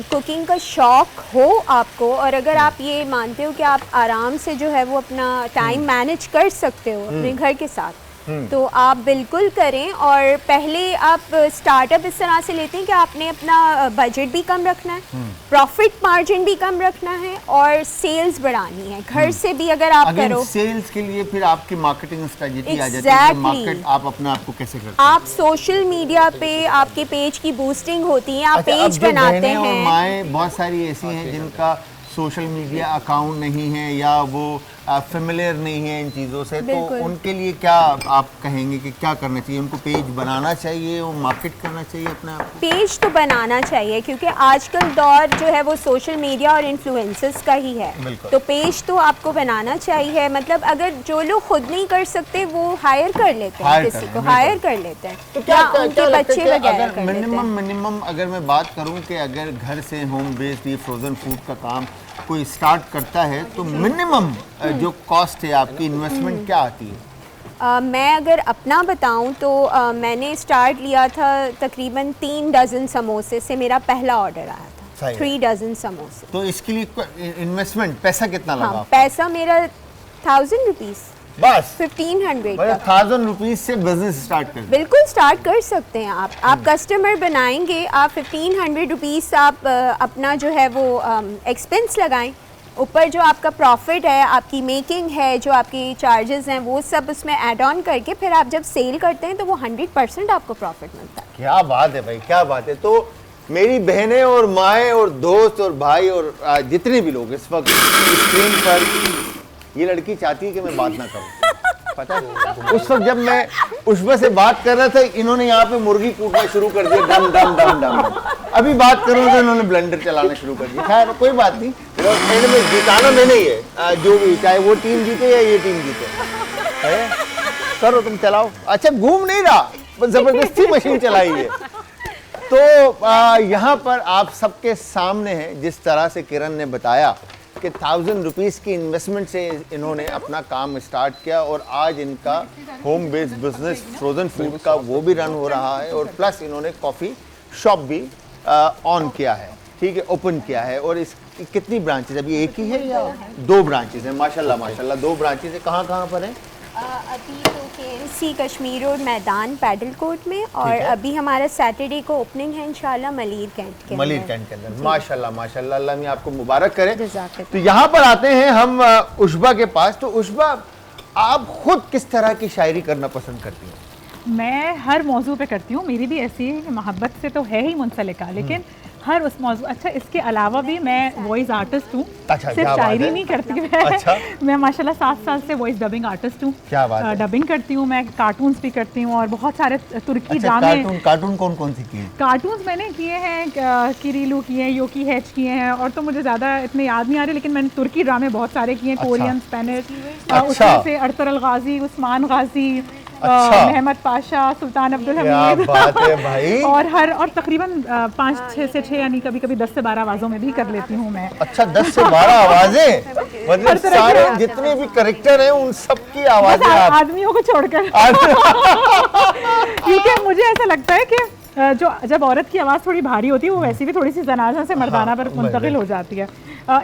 कुकिंग का शौक हो आपको, और अगर आप ये मानते हो कि आप आराम से जो है वो अपना टाइम मैनेज कर सकते हो अपने घर के साथ, तो आप बिल्कुल करें। और पहले आप स्टार्टअप इस तरह से लेते हैं कि आपने अपना बजट भी कम रखना है, प्रॉफिट मार्जिन भी कम रखना है, और सेल्स बढ़ानी है घर से भी अगर आप करो। सेल्स के लिए फिर आपकी मार्केटिंग स्ट्रेटजी आ जाती है कि Exactly. मार्केट आप अपने आप को कैसे करते हैं? आप सोशल मीडिया पे आपके पेज की बूस्टिंग होती है, आप अच्छा, अब पेज जो बनाते बहनें और हैं। माएँ बहुत सारी ऐसी हैं जिनका सोशल मीडिया अकाउंट नहीं है या वो फेमिलियर नहीं है इन चीज़ों से, तो बिल्कुल। उनके लिए क्या आप कहेंगे कि क्या करना चाहिए? उनको पेज बनाना चाहिए, वो मार्केट करना चाहिए अपने आप को? पेज तो बनाना चाहिए, क्योंकि आजकल दौर जो है वो सोशल मीडिया और इन्फ्लुएंसर्स का ही है। बिल्कुल। तो पेज तो आपको बनाना चाहिए, मतलब अगर जो लोग खुद नहीं कर सकते वो हायर कर लेते हैं, Hire किसी कर को लें, हायर बिल्कुल। कर लेते हैं, तो क्या या क्या उनके लगता है बच्चे कि वगैरह अगर कर लेते हैं। मिनिमम अगर मैं बात करूं कि अगर घर से होम बेस्ड ये फ्रोजन फूड का काम कोई स्टार्ट करता है तो मिनिमम जो कॉस्ट है आपकी इन्वेस्टमेंट क्या आती है? मैं अगर अपना बताऊं तो मैंने स्टार्ट लिया था तकरीबन 3 डज़न समोसे से, मेरा पहला ऑर्डर आया था, सही है। 3 डज़न समोसे। तो इसके लिए इन्वेस्टमेंट पैसा कितना लगा हाँ, आपका? पैसा मेरा 1000 रुपीज़, बस 1500 मतलब 1000 रुपीज से बिजनेस स्टार्ट कर दिया। बिल्कुल स्टार्ट कर सकते हैं आप कस्टमर बनाएंगे, आप 1500 रुपीज़ आप अपना जो है वो एक्सपेंस लगाएं, ऊपर जो आपका प्रॉफिट है, आपकी मेकिंग है, जो आपकी चार्जेस हैं, वो सब उसमें ऐड ऑन करके फिर आप जब सेल करते हैं तो वो 100% आपको प्रॉफिट मिलता है। क्या बात है भाई, क्या बात है। तो मेरी बहनें और माएँ और दोस्त और भाई और जितने भी लोग इस वक्त स्क्रीन पर, ये लड़की चाहती है कि मैं बात ना करूं पता है उस वक्त जब मैं उष्बा से बात कर रहा था, इन्होंने यहाँ पे मुर्गी कूटना शुरू कर दिया, डम डम डम डम। अभी बात करूँ तो इन्होंने ब्लेंडर चलाना शुरू कर दिया। खैर कोई बात नहीं, एंड में जिताना मैंने ही है, जो भी, चाहे वो टीम जीते या ये टीम जीते। है? करो तुम, चलाओ। अच्छा घूम नहीं रहा, बस जबरदस्ती मशीन चलाई है। तो यहाँ पर आप सबके सामने है, जिस तरह से किरण ने बताया कि 1000 रुपीज़ की इन्वेस्टमेंट से इन्होंने अपना काम स्टार्ट किया और आज इनका home based business frozen food का वो भी रन हो रहा है, और प्लस इन्होंने कॉफ़ी शॉप भी ऑन किया है, ठीक है, ओपन किया है। और इसकी कितनी ब्रांचेज, अभी एक ही है या 2 ब्रांचेज हैं? माशाल्लाह माशाल्लाह 2 ब्रांचेज है। कहाँ पर हैं? अभी तो KMC कश्मीर रोड मैदान पैडल कोर्ट में, और अभी हमारा सैटरडे को ओपनिंग है इंशाल्लाह मलीर कैंट के अंदर। माशाल्लाह माशाल्लाह, अल्लाह मियां आपको मुबारक करे। तो यहाँ पर आते हैं हम उष्बा के पास। तो उष्बा, आप खुद किस तरह की शायरी करना पसंद करती हैं? मैं हर मौजू पे करती हूँ, मेरी भी ऐसी है कि मोहब्बत से तो है ही मुंसलिका, लेकिन हर उस मौजू, अच्छा इसके अलावा भी मैं वॉइस आर्टिस्ट हूँ। अच्छा, सिर्फ शायरी नहीं करती मैं। अच्छा। मैं माशाल्लाह 7 साल से वॉइस डबिंग आर्टिस्ट हूँ। क्या बात है। डबिंग करती हूँ मैं, कार्टून्स भी करती हूँ और बहुत सारे तुर्की ड्रामे। कार्टून कौन सी किए? कार्टून्स मैंने किए हैं, किरीलू किए हैं, योकी हैच किए हैं, और तो मुझे ज़्यादा इतने याद नहीं आ रहे, लेकिन मैंने तुर्की ड्रामे बहुत सारे किए हैं, कोरियन, स्पेनिश, उसमें से अरतुगरुल गाजी, उस्मान गाजी, महमद पाशा, सुल्तान अब्दुल हमीद। क्या बात है भाई। और तकरीबन 5-6 से 6 यानी कभी कभी 10 से 12 आवाज़ों में भी कर लेती हूँ मैं। अच्छा, 10 से 12 आवाजें, मतलब सारे जितने भी कैरेक्टर हैं उन सब की आवाजें आदमियों को छोड़कर। क्योंकि मुझे ऐसा लगता है कि जो जब औरत की आवाज़ थोड़ी भारी होती है, वो वैसे भी थोड़ी सी जनाजा से मर्दाना पर मुंतकिल हो जाती है।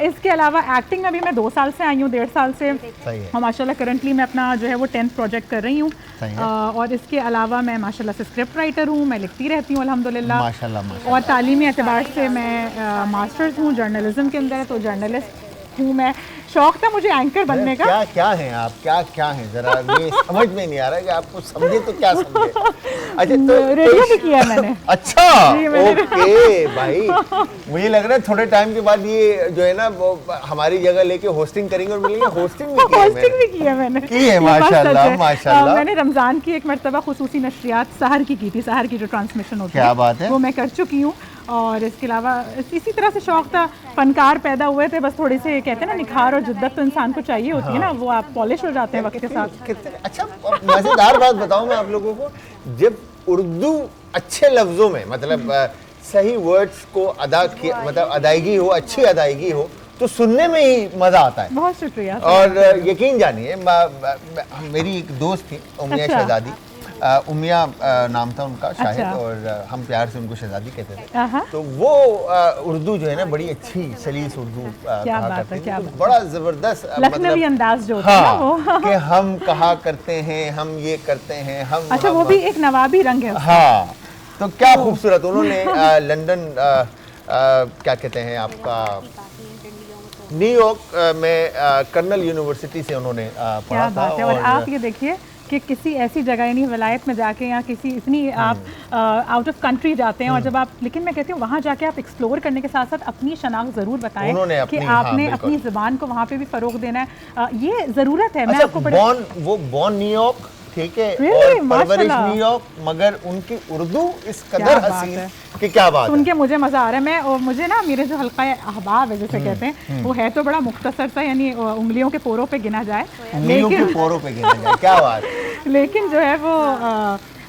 इसके अलावा एक्टिंग में भी मैं 2 साल से आई हूँ, 1.5 साल से। और माशाल्लाह करंटली मैं अपना जो है वो 10th प्रोजेक्ट कर रही हूँ। और इसके अलावा मैं माशाल्लाह से स्क्रिप्ट राइटर हूँ, मैं लिखती रहती हूँ अल्हम्दुलिल्लाह। माशाल्लाह। और तालीमी एतबार से मैं मास्टर्स हूँ जर्नलिज्म के अंदर, तो जर्नलिस्ट हूँ मैं। शौक था मुझे एंकर बनने का। क्या हैं आप, क्या हैं, जरा ये समझ में नहीं आ रहा कि आप कुछ समझे तो क्या समझे। अच्छा, तो रेडियो भी किया मैंने। अच्छा, ओके भाई, मुझे लग रहा है थोड़े टाइम के बाद ये जो है ना वो हमारी जगह लेके होस्टिंग करेंगे और मिलेंगे। होस्टिंग भी की है मैंने। माशाल्लाह माशाल्लाह। मैंने रमजान की एक मरतबा खुसूसी नशरियात सहर की थी, सहर की जो ट्रांसमिशन होती है, क्या बात है, वो मैं कर चुकी हूँ। और इसके अलावा इसी तरह से शौक था, फनकार पैदा हुए थे, बस थोड़ी से कहते हैं ना निखार और जिद्दत तो इंसान को चाहिए होती है ना, वो आप पॉलिश हो जाते हैं वक्त के साथ। अच्छा, मजेदार बात बताऊं मैं आप लोगों को, जब उर्दू अच्छे लफ्जों में, मतलब सही वर्ड्स को अदा किया, मतलब अदायगी हो, अच्छी अदायगी हो, तो सुनने में ही मजा आता है। बहुत शुक्रिया। और यकीन जानिए, मेरी एक दोस्त थी उमिया शहजादी, उमिया नाम था उनका शायद। अच्छा। और हम प्यार से उनको शहजादी कहते थे। तो वो उर्दू जो है ना बड़ी अच्छी सलीस उर्दू कहा करती थी, तो बड़ा जबरदस्त लखनवी अंदाज जो होता है वो कि हम कहा करते हैं, हम ये करते हैं, हम। अच्छा, वो भी एक नवाबी रंग है। हाँ, तो क्या खूबसूरत। उन्होंने लंदन क्या कहते हैं आपका, न्यूयॉर्क में कर्नल यूनिवर्सिटी से उन्होंने पढ़ा था। और आप ये देखिए कि किसी ऐसी जगह यानी वलायत में जाके या किसी इतनी आप आउट ऑफ कंट्री जाते हैं, और जब आप, लेकिन मैं कहती हूँ वहाँ जाके आप एक्सप्लोर करने के साथ साथ अपनी शनाख्त ज़रूर बताएं कि आपने अपनी ज़बान को वहाँ पे भी फ़रोग देना है, ये ज़रूरत है। मैं आपको बॉर्न न्यूयॉर्क, ठीक है, और परवरिश न्यूयॉर्क, मगर उनकी उर्दू इस कदर हसीन कि क्या बात है। सुन के मुझे मज़ा आ रहा है। मैं, और मुझे ना मेरे जो हल्का अहबाब है जैसे कहते हैं, वो है तो बड़ा मुख्तसर सा, यानी उंगलियों के पोरों पे गिना जाए, लेकिन पोरों पे गिना जाए, क्या बात। लेकिन जो है वो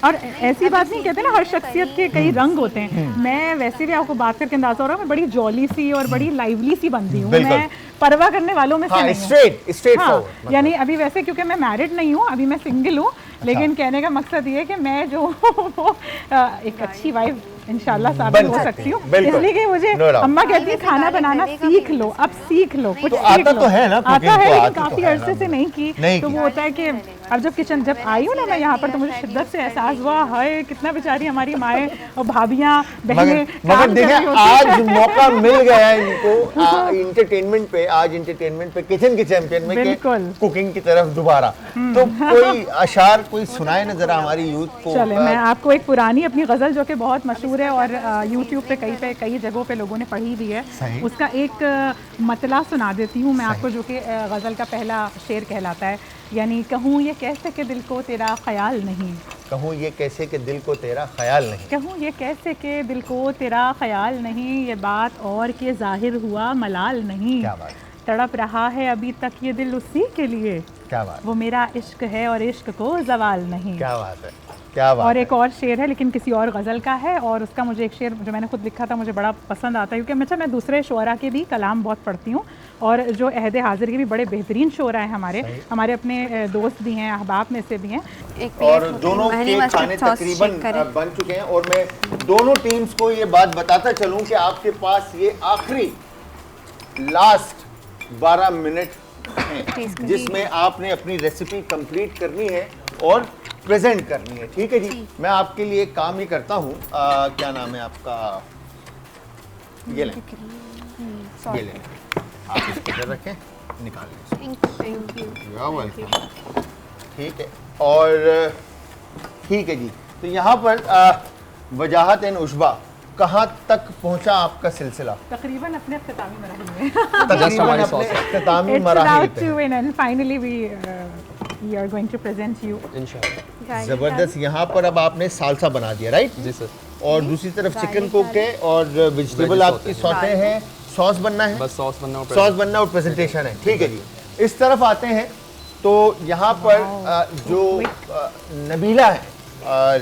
और ऐसी बात नहीं, कहते ना हर शख्सियत के कई रंग होते हैं। मैं वैसे भी आपको बात करके अंदाजा हो रहा है, मैं बड़ी जॉली सी और बड़ी लाइवली सी बनती हूँ। मैं परवाह करने वालों में से नहीं हूँ। स्ट्रेट यानी अभी वैसे क्योंकि मैं मैरिड नहीं हूँ, अभी मैं सिंगल हूँ, लेकिन कहने का मकसद ये है कि मैं जो एक अच्छी वाइफ इंशाल्लाह साबित हो सकती हूँ। इसलिए कि मुझे अम्मा कहती है खाना बनाना सीख लो, अब सीख लो, कुछ आता तो है ना, आता है, लेकिन काफी अरसे से नहीं की। तो वो होता है कि अब जब आई हूँ ना मैं यहाँ पर, तो मुझे शिद्दत से एहसास हुआ, हाय कितना बेचारी हमारी माएँ और भाभियाँ बहनें। मगर देखिए, आज मौका मिल गया है इनको एंटरटेनमेंट पे, आज एंटरटेनमेंट पे किचन के चैंपियन में कुकिंग की तरफ दोबारा। तो कोई अशार कोई सुनाए ना जरा हमारी यूथ को। चले, मैं आपको एक पुरानी अपनी गज़ल जो कि बहुत मशहूर है और यूट्यूब पे कई जगहों पे लोगों ने पढ़ी भी है, उसका एक मतला सुना देती हूँ मैं आपको, जो कि गज़ल का पहला शेर कहलाता है। यानी कहूँ ये कैसे कि दिल को तेरा ख्याल नहीं, कहूँ ये कैसे कि दिल को तेरा ख्याल नहीं, कहूँ ये कैसे कि दिल को तेरा ख्याल नहीं, ये बात और के जाहिर हुआ मलाल नहीं। क्या बात है, तड़प रहा है अभी तक ये दिल उसी के लिए, क्या बात वो मेरा इश्क है और इश्क को जवाल नहीं। क्या बात है, क्या बात और है। एक और शेर है लेकिन किसी और गज़ल का है, और उसका मुझे एक शेर जो मैंने खुद लिखा था मुझे बड़ा पसंद आता है, क्योंकि मैं दूसरे शोरा के भी कलाम बहुत पढ़ती हूँ, और जो अहद हाजिर के भी बड़े बेहतरीन शोरा हैं हमारे अपने दोस्त भी हैं, अहबाब में से भी हैं। एक और दोनों के खाने तकरीबन बन चुके हैं, और मैं दोनों टीम्स को ये बात बताता चलूं कि आपके पास ये आखिरी लास्ट 12 मिनट हैं जिसमें आपने अपनी रेसिपी कंप्लीट करनी है और प्रेजेंट करनी है। ठीक है जी, मैं आपके लिए एक काम ही करता हूँ, क्या नाम है आपका, ये लें, ये लें, आप इसको इधर रखें, निकाल लें। ठीक है, और ठीक है जी, तो यहाँ पर वजाहत एन उशबा कहाँ तक पहुँचा आपका सिलसिला? तकरीबन अपने इख्तितामी मराहिल में। Just हमारी अपने sauce है। इख्तितामी It's मराहिल about पे to win and finally we are going to present you। इंशाल्लाह। जबरदस्त। यहाँ पर अब आपने सालसा बना दिया, राइट? जी सर। और दूसरी तरफ चिकन कुक है और वेजिटेबल आपकी सौते हैं, सॉस बनना है, बस सॉस बनना और सॉस बनना और प्रेजेंटेशन है। ठीक है जी, इस तरफ आते हैं तो यहाँ पर जो नबीला है, और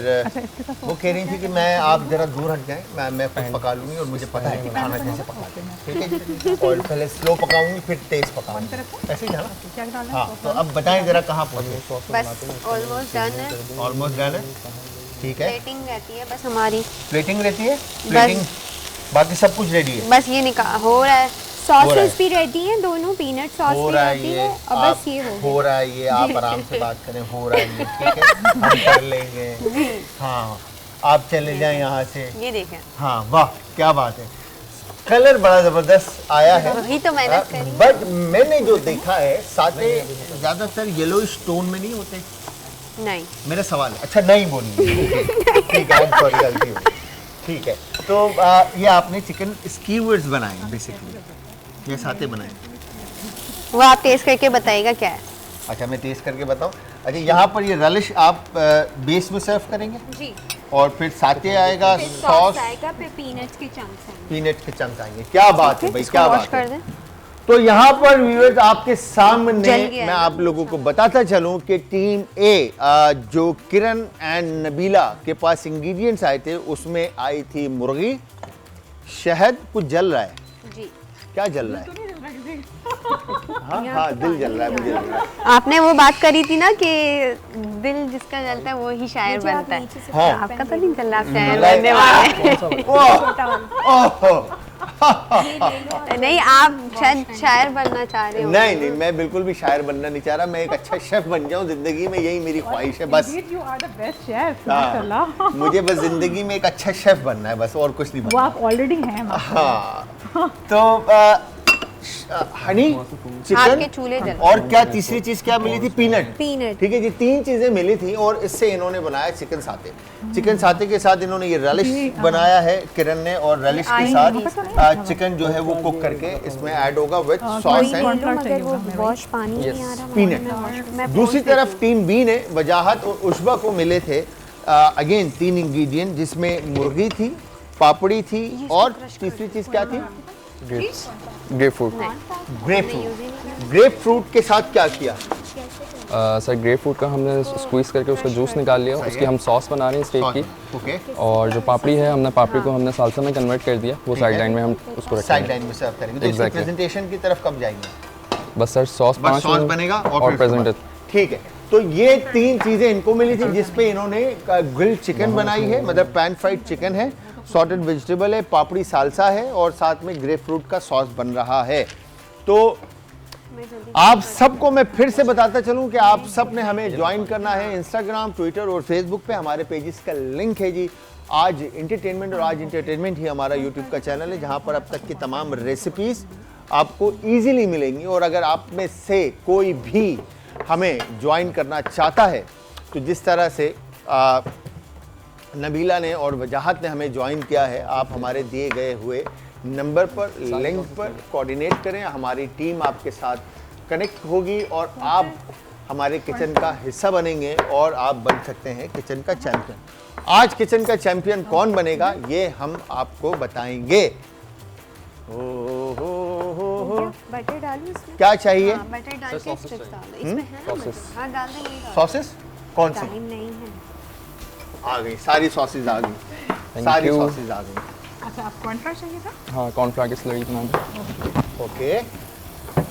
वो कह रही थी कि मैं आप जरा दूर हट जाएं, मैं खुद पका लूँगी और मुझे पता है कि खाना कैसे पकाते हैं। ठीक है जी, और पहले स्लो पकाऊंगी फिर तेज पकाऊंगी, ऐसे ही जाना। क्या डालना है? हाँ, तो अब बताएं जरा कहाँ पहुँचे? बस ऑलमोस्ट डन है, ऑलमोस्ट डन है। ठीक है, प्लेटिंग रहती है बस हमारी, प्लेटिंग रहती है, प्लेटिंग बाकी सब कुछ रेडी है। बस ये निकाल हो रहा है। सॉसेस भी रेडी हैं दोनों, पीनट सॉस हो भी रहा है रेडी ये, है, और बस ये हो रहा है ये, आप आराम से बात करें, हो रहा है ये, ठीक है, हम कर लेंगे। हाँ, आप चले जाएं यहाँ से। ये देखें, हाँ, वाह क्या बात है, कलर बड़ा जबरदस्त आया है। वही तो मेहनत करी। बट मैंने जो देखा है साथे ज्यादातर येलो स्टोन में नहीं होते, नहीं मेरा सवाल है। अच्छा नहीं बोलिए, ठीक है, सॉरी गलती हो गई। ठीक है, तो ये आपने चिकन स्कीवर्स बनाए बेसिकली, ये साथे बनाए। वो आप टेस्ट करके बताइएगा क्या है। अच्छा मैं टेस्ट करके बताऊं। अच्छा यहाँ पर ये रलिश आप बेस में सर्व करेंगे जी, और फिर साथे आएगा, फिर सॉस, आएगा, फिर पीनट्स के चंक्स हैं। पीनट के चंक आएंगे। क्या बात है भाई, इसको क्या वॉश बात कर है। दें। तो यहाँ पर व्यूअर्स आपके सामने जल गया मैं है। आप लोगों को बताता चलूं कि टीम ए जो किरण एंड नबीला के पास इंग्रेडिएंट्स आए थे उसमें आई थी मुर्गी, शहद, कुछ जल रहा है, जी, क्या जल रहा है? हाँ हाँ, दिल जल रहा है, मुझे लग रहा है। आपने वो बात करी थी ना कि दिल जिसका जलता है वो ही शायर बनता है। हाँ। आपका तो नहीं चल रहा, आप शायर मलाई- बनने वाले हैं। ओह, नहीं, आप शायद शायर बनना चाह रहे हो। नहीं नहीं, मैं बिल्कुल भी शायर बनना नहीं चाह रहा, मैं एक अच्छा शेफ बन जाऊं जिंदगी में, यही मेरी ख्वाहिश है बस। Indeed, you are the best chef, हाँ, माशाल्लाह। मुझे बस जिंदगी में एक अच्छा शेफ बनना है बस, और कुछ नहीं वो बनना। आप ऑलरेडी हैं। हाँ, तो हनी, आपके चूल्हे चिकन जल- और क्या तीसरी चीज क्या मिली थी? पीनट। पीनट। ठीक है जी, 3 चीजें मिली थी और इससे इन्होंने बनाया चिकन साथे। चिकन साथे के साथ इन्होंने ये रलिश बनाया है किरण ने, और रलिश के साथ चिकन जो है वो कुक करके इसमें ऐड होगा विद सॉस एंड मगर वो वॉश पानी नहीं आ रहा। पीनट। दूसरी तरफ टीम बी ने वजाहत और उशबा को मिले थे अगेन 3 इंग्रेडिएंट, जिसमें मुर्गी थी, पापड़ी थी और तीसरी चीज क्या थी? Grep fruit. Grep fruit. Grep fruit के साथ क्या किया? सर ग्रेप फ्रूट का हमने स्क्वीज करके उसका जूस निकाल लिया, उसकी हम सॉस बना रहे हैं स्टेक की। ओके, और जो पापड़ी है हमने पापड़ी को हमने सालसा में कन्वर्ट कर दिया, वो साइड लाइन में हम उसको साइड रखेंगे। लाइन में सर्व करेंगे। तो इसके Exactly. प्रेजेंटेशन की तरफ कब जाएंगे? बस सर सॉस बस 5 सॉस बनेगा और फिर प्रेजेंट। ठीक है, तो ये 3 चीजें इनको मिली थी, जिसपे इन्होंने ग्रिल्ड चिकन बनाई है, मतलब पैन फ्राइड चिकन है, सॉटेड वेजिटेबल है, पापड़ी सालसा है और साथ में ग्रेप फ्रूट का सॉस बन रहा है। तो आप सबको मैं फिर से बताता चलूं कि आप सब ने हमें ज्वाइन करना है इंस्टाग्राम, ट्विटर और फेसबुक पे, हमारे पेजेस का लिंक है जी। आज इंटरटेनमेंट और आज इंटरटेनमेंट ही हमारा यूट्यूब का चैनल है, जहां पर अब तक की तमाम रेसिपीज आपको इजीली मिलेंगी। और अगर आप में से कोई भी हमें ज्वाइन करना चाहता है तो जिस तरह से नबीला ने और वजाहत ने हमें ज्वाइन किया है, आप हमारे दिए गए हुए नंबर पर, लिंक पर कोऑर्डिनेट करें, हमारी टीम आपके साथ कनेक्ट होगी और आप हमारे किचन का हिस्सा बनेंगे और आप बन सकते हैं किचन का चैंपियन। आज किचन का चैंपियन कौन बनेगा ये हम आपको बताएंगे। हो बटर डालूं इसमें? क्या चाहिए? हाँ, बटर डाल के सॉसेस स्ट्रिप्स चाहिए। डाल दो। इसमें है ना सॉसेस। बटर? हाँ डाल देंगे। सॉसेस कौन सी? टाइम नहीं है। आ गई सारी सॉसेस आ गई, सारी you. सॉसेस आ गई। अच्छा, आप कॉर्नफ्लावर चाहिए था? हाँ कॉर्नफ्लावर की स्लरी बना दो। ओके,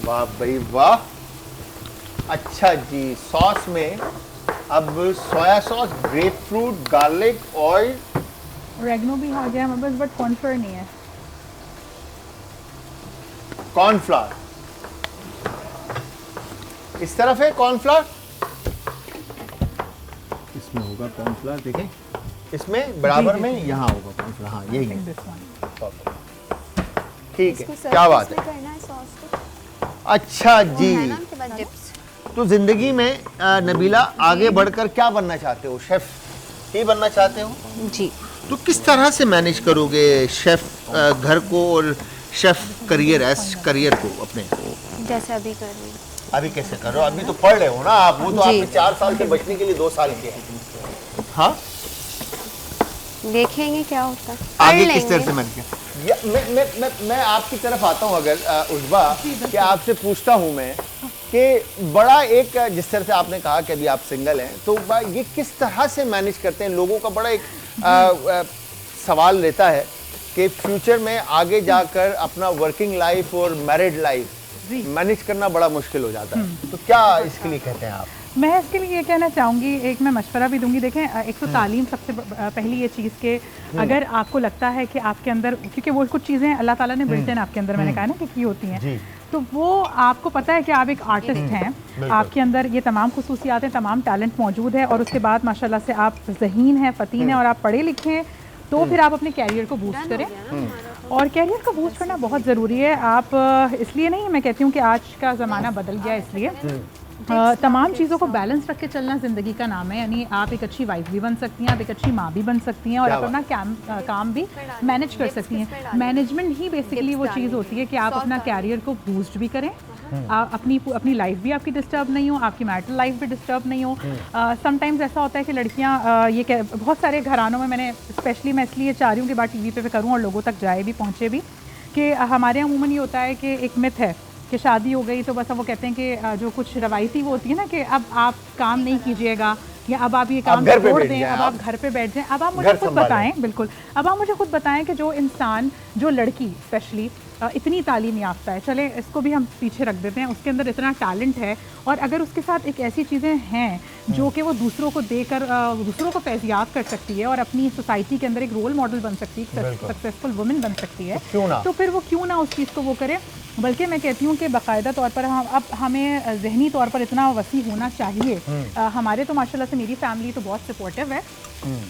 वाह भाई वाह। अच्छा जी, सॉस में अब soya sauce, grapefruit, garlic, oil, oregano भी आ गया हमारे पास, बट कॉर्नफ्लावर नहीं है। कॉर्नफ्लावर इस तरफ है कॉर्नफ्लावर, इसमें होगा कॉर्नफ्लावर, देखें इसमें बराबर में यहाँ होगा कॉर्नफ्लावर। हाँ यही है, This one. ठीक है, इसको सर्व क्या बात किसमें है। करना है सॉस को? अच्छा जी, है ना उनके पास डिप्स? तो जिंदगी में नबीला आगे बढ़कर क्या बनना चाहते हो? शेफ ही बनना चाहते हो? जी। तो किस तरह से मैनेज करोगे शेफ घर को और शेफ करियर, एस करियर को अपने? जैसे अभी कर रही हूँ। अभी कैसे करो? अभी तो पढ़ रहे हो ना आप, वो तो जी। आपने 4 साल से बचने के लिए 2 साल किया है। हाँ, देखेंगे क्या होता है। आगे कर किस तरह लेंगे। से मैनेज किया? मैं आपकी तरफ आता हूँ अगर उजबा, कि आपसे पूछता हूँ मैं कि बड़ा एक जिस तरह से आपने कहा कि अभी आप सिंगल हैं, तो ये किस तरह से मैनेज करते हैं? लोगों का बड़ा एक सवाल रहता है कि फ्यूचर में आगे जाकर अपना वर्किंग लाइफ और मैरिड लाइफ मैनेज करना बड़ा मुश्किल हो जाता है, तो क्या इसके लिए कहते हैं आप? मैं इसके लिए ये कहना चाहूँगी, एक मैं मशवरा भी दूंगी। देखें, एक तो तालीम सबसे पहली ये चीज़ के अगर आपको लगता है कि आपके अंदर, क्योंकि वो कुछ चीज़ें अल्लाह ताला ने बिल्ट इन आपके अंदर, मैंने कहा ना कि की होती हैं, तो वो आपको पता है कि आप एक आर्टिस्ट हैं, आपके अंदर ये तमाम खुसूसियात हैं, तमाम टैलेंट मौजूद है, और उसके बाद माशाल्लाह से आप ज़हीन हैं, फ़तीन हैं और आप पढ़े लिखे हैं, तो फिर आप अपने कैरियर को बूस्ट करें। और कैरियर को बूस्ट करना बहुत ज़रूरी है। आप इसलिए नहीं, मैं कहती हूँ कि आज का ज़माना बदल गया, इसलिए तमाम चीज़ों को बैलेंस रख के चलना ज़िंदगी का नाम है। यानी आप एक अच्छी वाइफ भी बन सकती हैं, आप एक अच्छी माँ भी बन सकती हैं, और आप अपना काम भी मैनेज कर सकती हैं। मैनेजमेंट ही बेसिकली वो चीज़ होती है कि आप अपना कैरियर को बूस्ट भी करें, अपनी लाइफ भी आपकी डिस्टर्ब नहीं हो, आपकी मैरिटल लाइफ भी डिस्टर्ब नहीं हो। समटाइम्स ऐसा होता है कि लड़कियाँ बहुत सारे घरानों में, मैंने स्पेशली मैं इसलिए चाह रही हूँ कि बात टीवी पे करूँ और लोगों तक जाए भी, पहुँचे भी, कि हमारे यहाँ अमूमन ये होता है कि एक मिथ है कि शादी हो गई तो बस अब वो कहते हैं कि जो कुछ रवायती वो होती है ना, कि अब आप काम नहीं कीजिएगा, या अब आप ये काम छोड़ दें, अब आप घर पे बैठ जाएं। अब आप मुझे खुद बताएं, बिल्कुल, अब आप मुझे खुद बताएं कि जो इंसान, जो लड़की स्पेशली इतनी तालीम याफ्ता है, चले इसको भी हम पीछे रख देते हैं, उसके अंदर इतना टैलेंट है, और अगर उसके साथ एक ऐसी चीज़ें हैं जो कि वो दूसरों को देकर दूसरों को फैज़ियाब कर सकती है और अपनी सोसाइटी के अंदर एक रोल मॉडल बन सकती है, सक्सेसफुल वुमेन बन सकती है, तो फिर वो क्यों ना उस चीज़ को वो करे। बल्कि मैं कहती हूँ कि बाकायदा तौर पर हमें ज़हनी तौर पर इतना वसी होना चाहिए। हमारे तो माशाल्लाह से मेरी फैमिली तो बहुत सपोर्टिव है,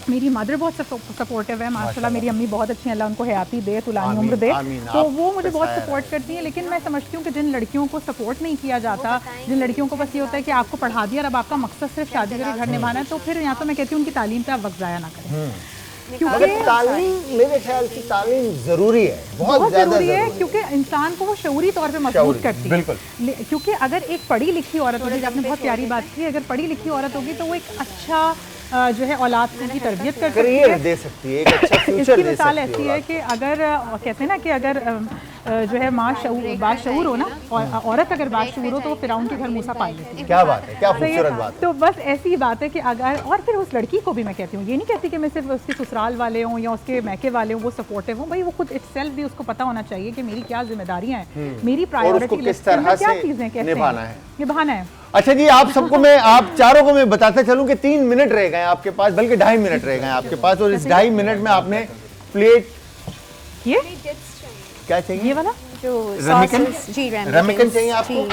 मेरी मदर बहुत सपोर्टिव है माशाल्लाह, मेरी अम्मी बहुत अच्छी हैं, अल्लाह उनको हयाती दे, तुलानी उम्र दे, तो वो मुझे बहुत सपोर्ट करती हैं। लेकिन मैं समझती हूँ कि जिन लड़कियों को सपोर्ट नहीं किया जाता, जिन लड़कियों को बस ये होता है कि आपको पढ़ा दिया और अब आपका मकसद सिर्फ शादी करके घर निभाना है, तो फिर यहाँ तो मैं कहती हूँ उनकी तालीम पे आप वक्त ज़ाया ना करें। क्योंकि तालीम, मेरे ख्याल से तालीम ज़रूरी है, बहुत ज़रूरी है, क्योंकि इंसान को वो शऊरी तौर पे मजबूत करती है। बिल्कुल। क्योंकि अगर एक पढ़ी लिखी औरत होगी, आपने बहुत प्यारी बात की, अगर पढ़ी लिखी औरत होगी तो वो एक अच्छा जो है औलाद की तरबियत कर सकती है, दे सकती है, एक अच्छा फ्यूचर इसकी दे मिसाल सकती ऐसी है कि अगर कहते हैं ना कि अगर जो है माँ बाशऊर हो ना, और औरत अगर बाशऊर हो तो वो फिरौन के घर मूसा पाल लेती है। क्या बात है, क्या सही है? खूबसूरत बात है। तो बस ऐसी बात है कि अगर, और फिर उस लड़की को भी मैं कहती हूँ, ये नहीं कहती कि मैं सिर्फ उसके ससुराल वाले हों या उसके मैके वाले हों वो सपोर्टिव हों, भाई वो खुद इटसेल्फ भी उसको पता होना चाहिए कि मेरी क्या जिम्मेदारियां हैं, मेरी प्रायोरिटी किस तरह क्या से चीज़ें कैसे निभाना है। है। अच्छा जी, आप सबको मैं, आप चारों को मैं बताता चलूं कि 3 मिनट रह गए आपके पास, बल्कि 2.5 मिनट रह गए आपके पास, और इस 2.5 मिनट में आपने प्लेट, ये क्या चाहिए, ये वाला जो रमिकन? sauces, जी रमिकन चाहिए आपको?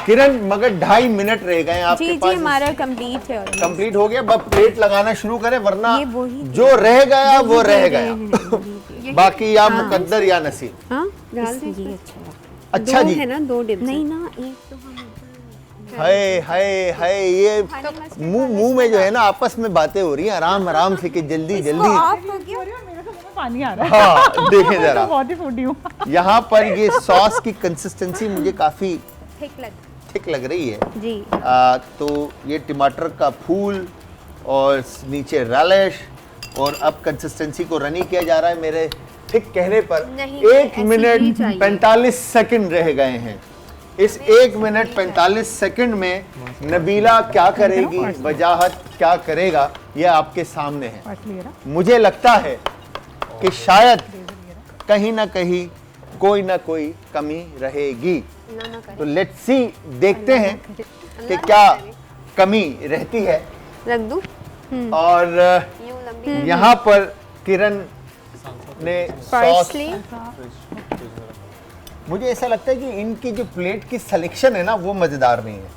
किरण, मगर 2.5 मिनट रह गए आपके जी पास। हमारा कंप्लीट है, कंप्लीट हो गया, बस प्लेट लगाना शुरू करें, वरना ये वही जो रह गया वो रह गया, बाकी या मुकद्दर या नसीब। हाँ डाल दीजिए, अच्छा लगता है। अच्छा जी, है ना, 2 डिब्स नहीं ना, एक तो हम हाय हाय हाय, ये मुंह में जो है ना आपस में बातें हो रही हैं, आराम आराम से, कि जल्दी जल्दी। मेरे तो मुंह में पानी आ रहा है। हाँ देखें जरा, बहुत ही फूडी हूँ। यहाँ पर ये सॉस की कंसिस्टेंसी मुझे काफी ठीक लग थिक लग रही है। जी। तो ये टमाटर का फूल और नीचे रैलिश, और अब कंसिस्टेंसी को रनी किया जा रहा है मेरे ठीक कहने पर। नहीं, 1 ऐसी ही मिनट चाहिए। 45 सेकंड रह गए हैं। इस 1 मिनट 45 सेकंड में नबीला क्या करेगी, वजाहत क्या करेगा, ये आपके सामने है। पार्सली है ना? मुझे लगता है कि शायद कहीं ना कहीं कोई ना कोई कमी रहेगी। तो लेट्स सी, देखते हैं कि क्या कमी रहती है। रख दूं? और यूं लंबी यहाँ पर किरण ने सॉस, पार्सली। मुझे ऐसा लगता है कि इनकी जो प्लेट की सिलेक्शन है ना वो मजेदार नहीं है।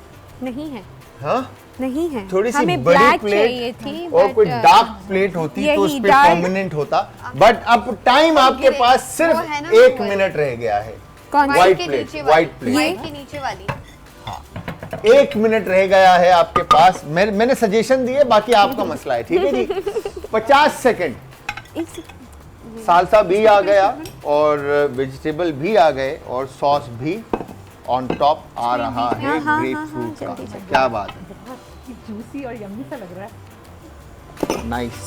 नहीं है, हाँ, नहीं है। थोड़ी सी हमें बड़ी black प्लेट चाहिए थी, और but, कोई डार्क प्लेट होती तो उस यही पे dark- प्रोमिनेंट होता। बट अब टाइम आपके पास वो सिर्फ है ना 1 वो मिनट रह गया है। कौन सी? White के plate, नीचे white वाली, plate। व्हाइट के नीचे वाली। 1 मिनट रह गया है आपके पास। मैंने सजेशन दी है, बाकी आपका मसला है, ठीक है जी। 50 सेकंड, एक सेकंड। सालसा भी आ गया और वेजिटेबल भी आ गए और सॉस भी ऑन टॉप आ रहा है ग्रेप फ्रूट का। क्या बात है, जूसी और यम्मी सा लग रहा है। नाइस।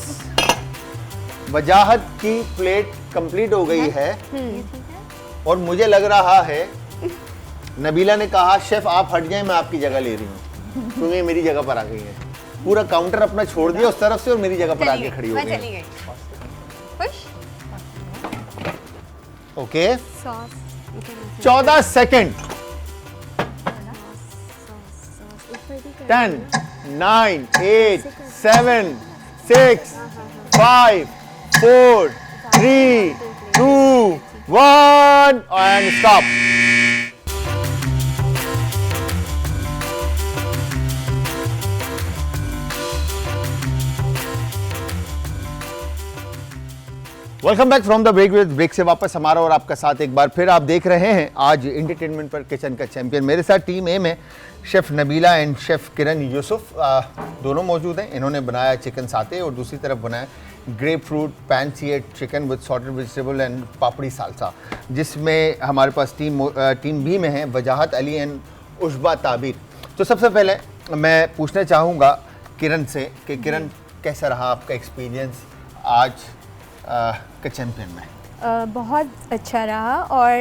वजाहत की प्लेट कंप्लीट हो गई है और मुझे लग रहा है नबीला ने कहा शेफ आप हट जाएं, मैं आपकी जगह ले रही हूँ, क्योंकि मेरी जगह पर आ गई है। पूरा काउंटर अपना छोड़ दिया उस तरफ से और मेरी जगह पर आके खड़ी हो मैं गई। चली गई। खुश? Okay, sauce. 14 second. 10, 9, 8, 7, 6, 5, 4, 3, 2, 1 and stop. Welcome back from the break. With break से वापस हमारा और आपका साथ एक बार फिर। आप देख रहे हैं आज एंटरटेनमेंट पर किचन का चैंपियन। मेरे साथ टीम ए में शेफ़ नबीला एंड शेफ़ किरण यूसुफ दोनों मौजूद हैं। इन्होंने बनाया चिकन साते और दूसरी तरफ बनाया grapefruit pan seared chicken with sauteed vegetable and papdi salsa, जिसमें हमारे पास टीम बी में है वजाहत अली एंड उशबा ताबिर। तो सबसे पहले मैं पूछना चाहूँगा किरण से कि किरण, कैसा रहा आपका एक्सपीरियंस आज का चैंपियन में? बहुत अच्छा रहा और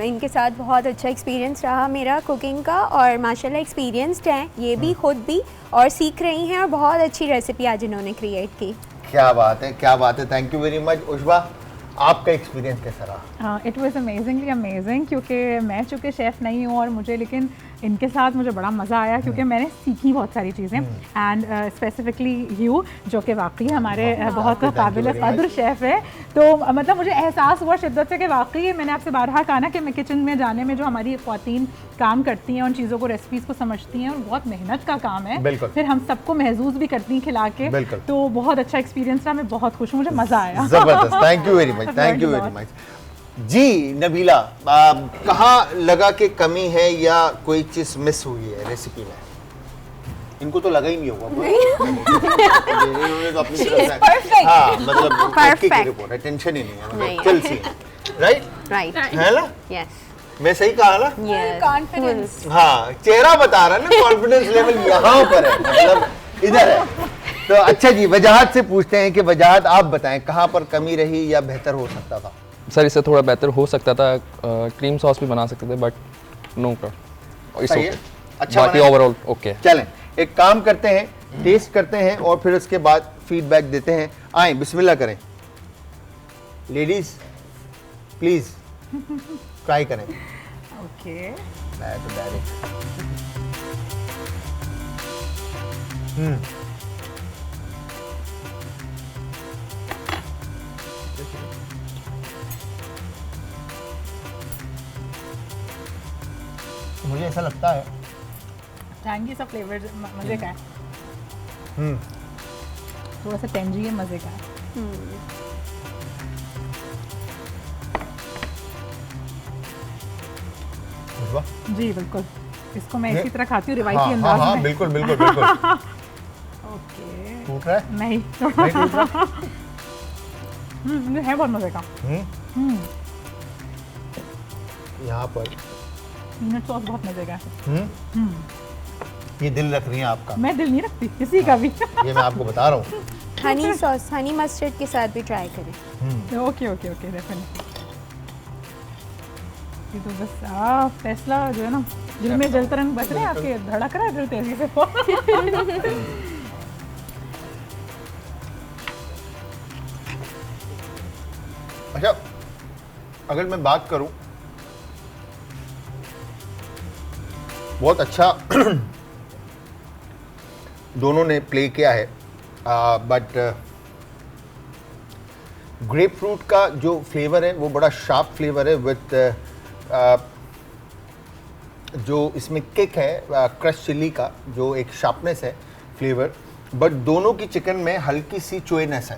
इनके साथ बहुत अच्छा एक्सपीरियंस रहा मेरा कुकिंग का, और माशाल्लाह एक्सपीरियंस्ड हैं ये भी, खुद भी, और सीख रही हैं, और बहुत अच्छी रेसिपी आज इन्होंने क्रिएट की। क्या बात है, क्या बात है। Thank you very much. Ushba, आपका एक्सपीरियंस कैसा रहा? इट वॉज अमेजिंगली अमेजिंग, क्योंकि मैं चूँकि शेफ़ नहीं हूँ और मुझे, लेकिन इनके साथ मुझे बड़ा मज़ा आया क्योंकि मैंने सीखी बहुत सारी चीज़ें। एंड स्पेसिफिकली यू, जो कि वाकई हमारे बहुत काबिल क़द्र शेफ़ है। तो मतलब मुझे एहसास हुआ शिद्दत से कि वाकई मैंने आपसे बारहा कहा ना कि मैं किचन में जाने में, जो हमारी ख़वातीन काम करती हैं, उन चीज़ों को, रेसिपीज़ को समझती हैं, और बहुत मेहनत का काम है, फिर हम सबको महसूस भी करती हैं खिला के। तो बहुत अच्छा एक्सपीरियंस रहा, मैं बहुत खुश हूँ, मुझे मज़ा आया। ज़बरदस्त, thank you very much, thank you very much. जी नबीला, कहाँ लगा कि कमी है या कोई चीज़ मिस हुई है रेसिपी में? इनको तो लगा ही नहीं होगा। इन्होंने तो अपनी तरफ से, हाँ, मतलब Perfect. रिपोर्ट है, टेंशन ही नहीं है, नहीं। चल सी राइट राइट। है ना? यस मैं सही कहा ना? यस। कॉन्फिडेंस। हाँ, चेहरा बता रहा है ना, कॉन्फिडेंस लेवल यहाँ पर है, मतलब इधर है। तो अच्छा जी, वजाहत से पूछते हैं कि वजाहत आप बताएं कहाँ पर कमी रही या बेहतर हो सकता था? सर इससे थोड़ा बेहतर हो सकता था, क्रीम सॉस भी बना सकते थे, बट नो कर सही है, अच्छा बाकी बना है। Overall okay. चलें, एक काम करते हैं, टेस्ट करते हैं और फिर उसके बाद फीडबैक देते हैं। आए, बिस्मिल्लाह करें लेडीज, प्लीज ट्राई करें। ओके, मैं तो डायरेक्ट मुझे ऐसा लगता है टैंगी सा फ्लेवर मज़े का है, थोड़ा सा टेंजी है, मज़े का है। जी बिल्कुल, इसको मैं इसी तरह खाती हूँ, रिवायती अंदाज में। बिल्कुल बिल्कुल बिल्कुल। ओके, टूट रहा है? नहीं नहीं टूट रहा? ये है बहुत मज़े का। यहाँ पर पीनट सॉस बहुत मजे का है। ये दिल रख रही हैं आपका, मैं दिल नहीं रखती किसी का भी। ये मैं आपको बता रहा हूँ। हनी सॉस, हनी मस्टर्ड के साथ भी ट्राई करें। Okay okay okay definitely. ये तो बस फैसला जो है ना, दिल में जल तरंग बज रहे हैं आपके, धड़क रहा है दिल तेजी से। अच्छा, अगर मैं बात करूं, बहुत अच्छा दोनों ने प्ले किया है, बट ग्रेप फ्रूट का जो फ्लेवर है वो बड़ा शार्प फ्लेवर है विथ जो इसमें किक है क्रश चिली का, जो एक शार्पनेस है फ्लेवर, बट दोनों की चिकन में हल्की सी चोइनेस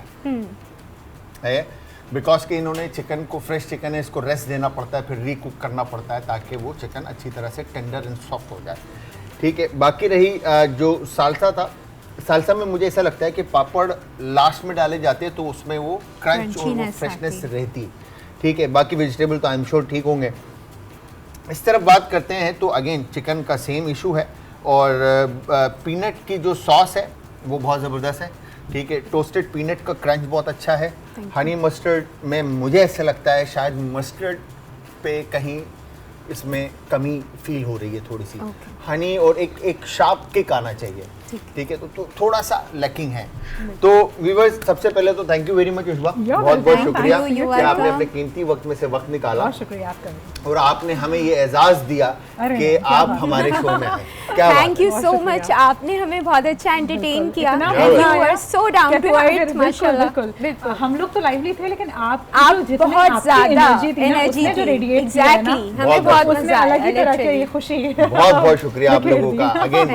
है बिकॉज कि इन्होंने चिकन को, फ्रेश चिकन है, इसको रेस्ट देना पड़ता है, फिर रीकुक करना पड़ता है ताकि वो चिकन अच्छी तरह से टेंडर एंड सॉफ्ट हो जाए। ठीक है, बाकी रही जो साल्सा था, साल्सा में मुझे ऐसा लगता है कि पापड़ लास्ट में डाले जाते हैं तो उसमें वो क्रंच और वो फ्रेशनेस रहती है। ठीक है, बाकी वेजिटेबल तो आई एम श्योर ठीक होंगे। इस तरफ बात करते हैं तो अगेन चिकन का सेम इशू है, और पीनट की जो सॉस है वो बहुत ज़बरदस्त है। ठीक है, टोस्टेड पीनट का क्रंच बहुत अच्छा है। हनी मस्टर्ड में मुझे ऐसा लगता है शायद मस्टर्ड पे कहीं इसमें कमी फील हो रही है थोड़ी सी। हनी और एक शार्प किक आना चाहिए। ठीक है, तो थोड़ा सा लैकिंग है। तो व्यूअर्स, सबसे पहले तो थैंक यू वेरी मच उष्बा, बहुत बहुत शुक्रिया कि आपने अपने कीमती वक्त में से वक्त निकाला। बहुत शुक्रिया आपका, और आपने हमें ये एजाज दिया कि आप हमारे शो में हैं। क्या थैंक यू सो मच, आपने हमें बहुत अच्छा एंटरटेन किया। You were so down to earth, माशाल्लाह। बिल्कुल, हम लोग तो लाइवली थे, लेकिन आप बहुत ज्यादा एनर्जी जो रेडिएट एग्जैक्टली, हमें बहुत मजा आया। अलग ही तरह की ये खुशी है। बहुत बहुत शुक्रिया आप लोगों का। अगेन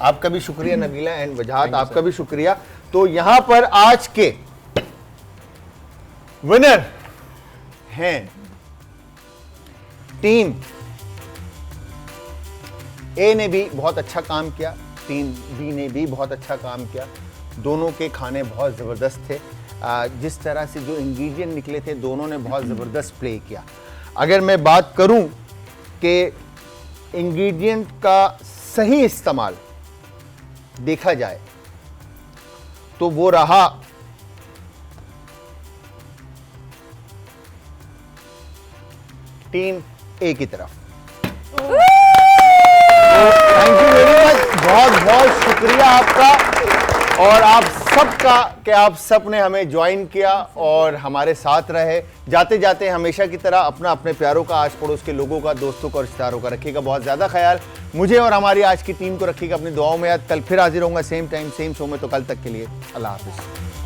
आपका भी शुक्रिया नबीला एंड वजहात, आपका भी शुक्रिया। तो यहाँ पर आज के विनर हैं टीम ए ने भी बहुत अच्छा काम किया, टीम बी ने भी बहुत अच्छा काम किया। दोनों के खाने बहुत ज़बरदस्त थे। जिस तरह से जो इंग्रेडिएंट निकले थे, दोनों ने बहुत ज़बरदस्त प्ले किया। अगर मैं बात करूं कि इंग्रेडिएंट का सही इस्तेमाल देखा जाए तो वो रहा टीम ए की तरफ। थैंक यू वेरी मच, बहुत बहुत शुक्रिया आपका और आप सबका कि आप सब ने हमें ज्वाइन किया और हमारे साथ रहे। जाते जाते हमेशा की तरह अपना, अपने प्यारों का, आस पड़ोस के लोगों का, दोस्तों का और रिश्तेदारों का रखिएगा बहुत ज़्यादा ख्याल। मुझे और हमारी आज की टीम को रखिएगा अपनी दुआओं में याद। कल फिर हाजिर होऊंगा सेम टाइम सेम शो में, तो कल तक के लिए अल्लाह हाफिज़।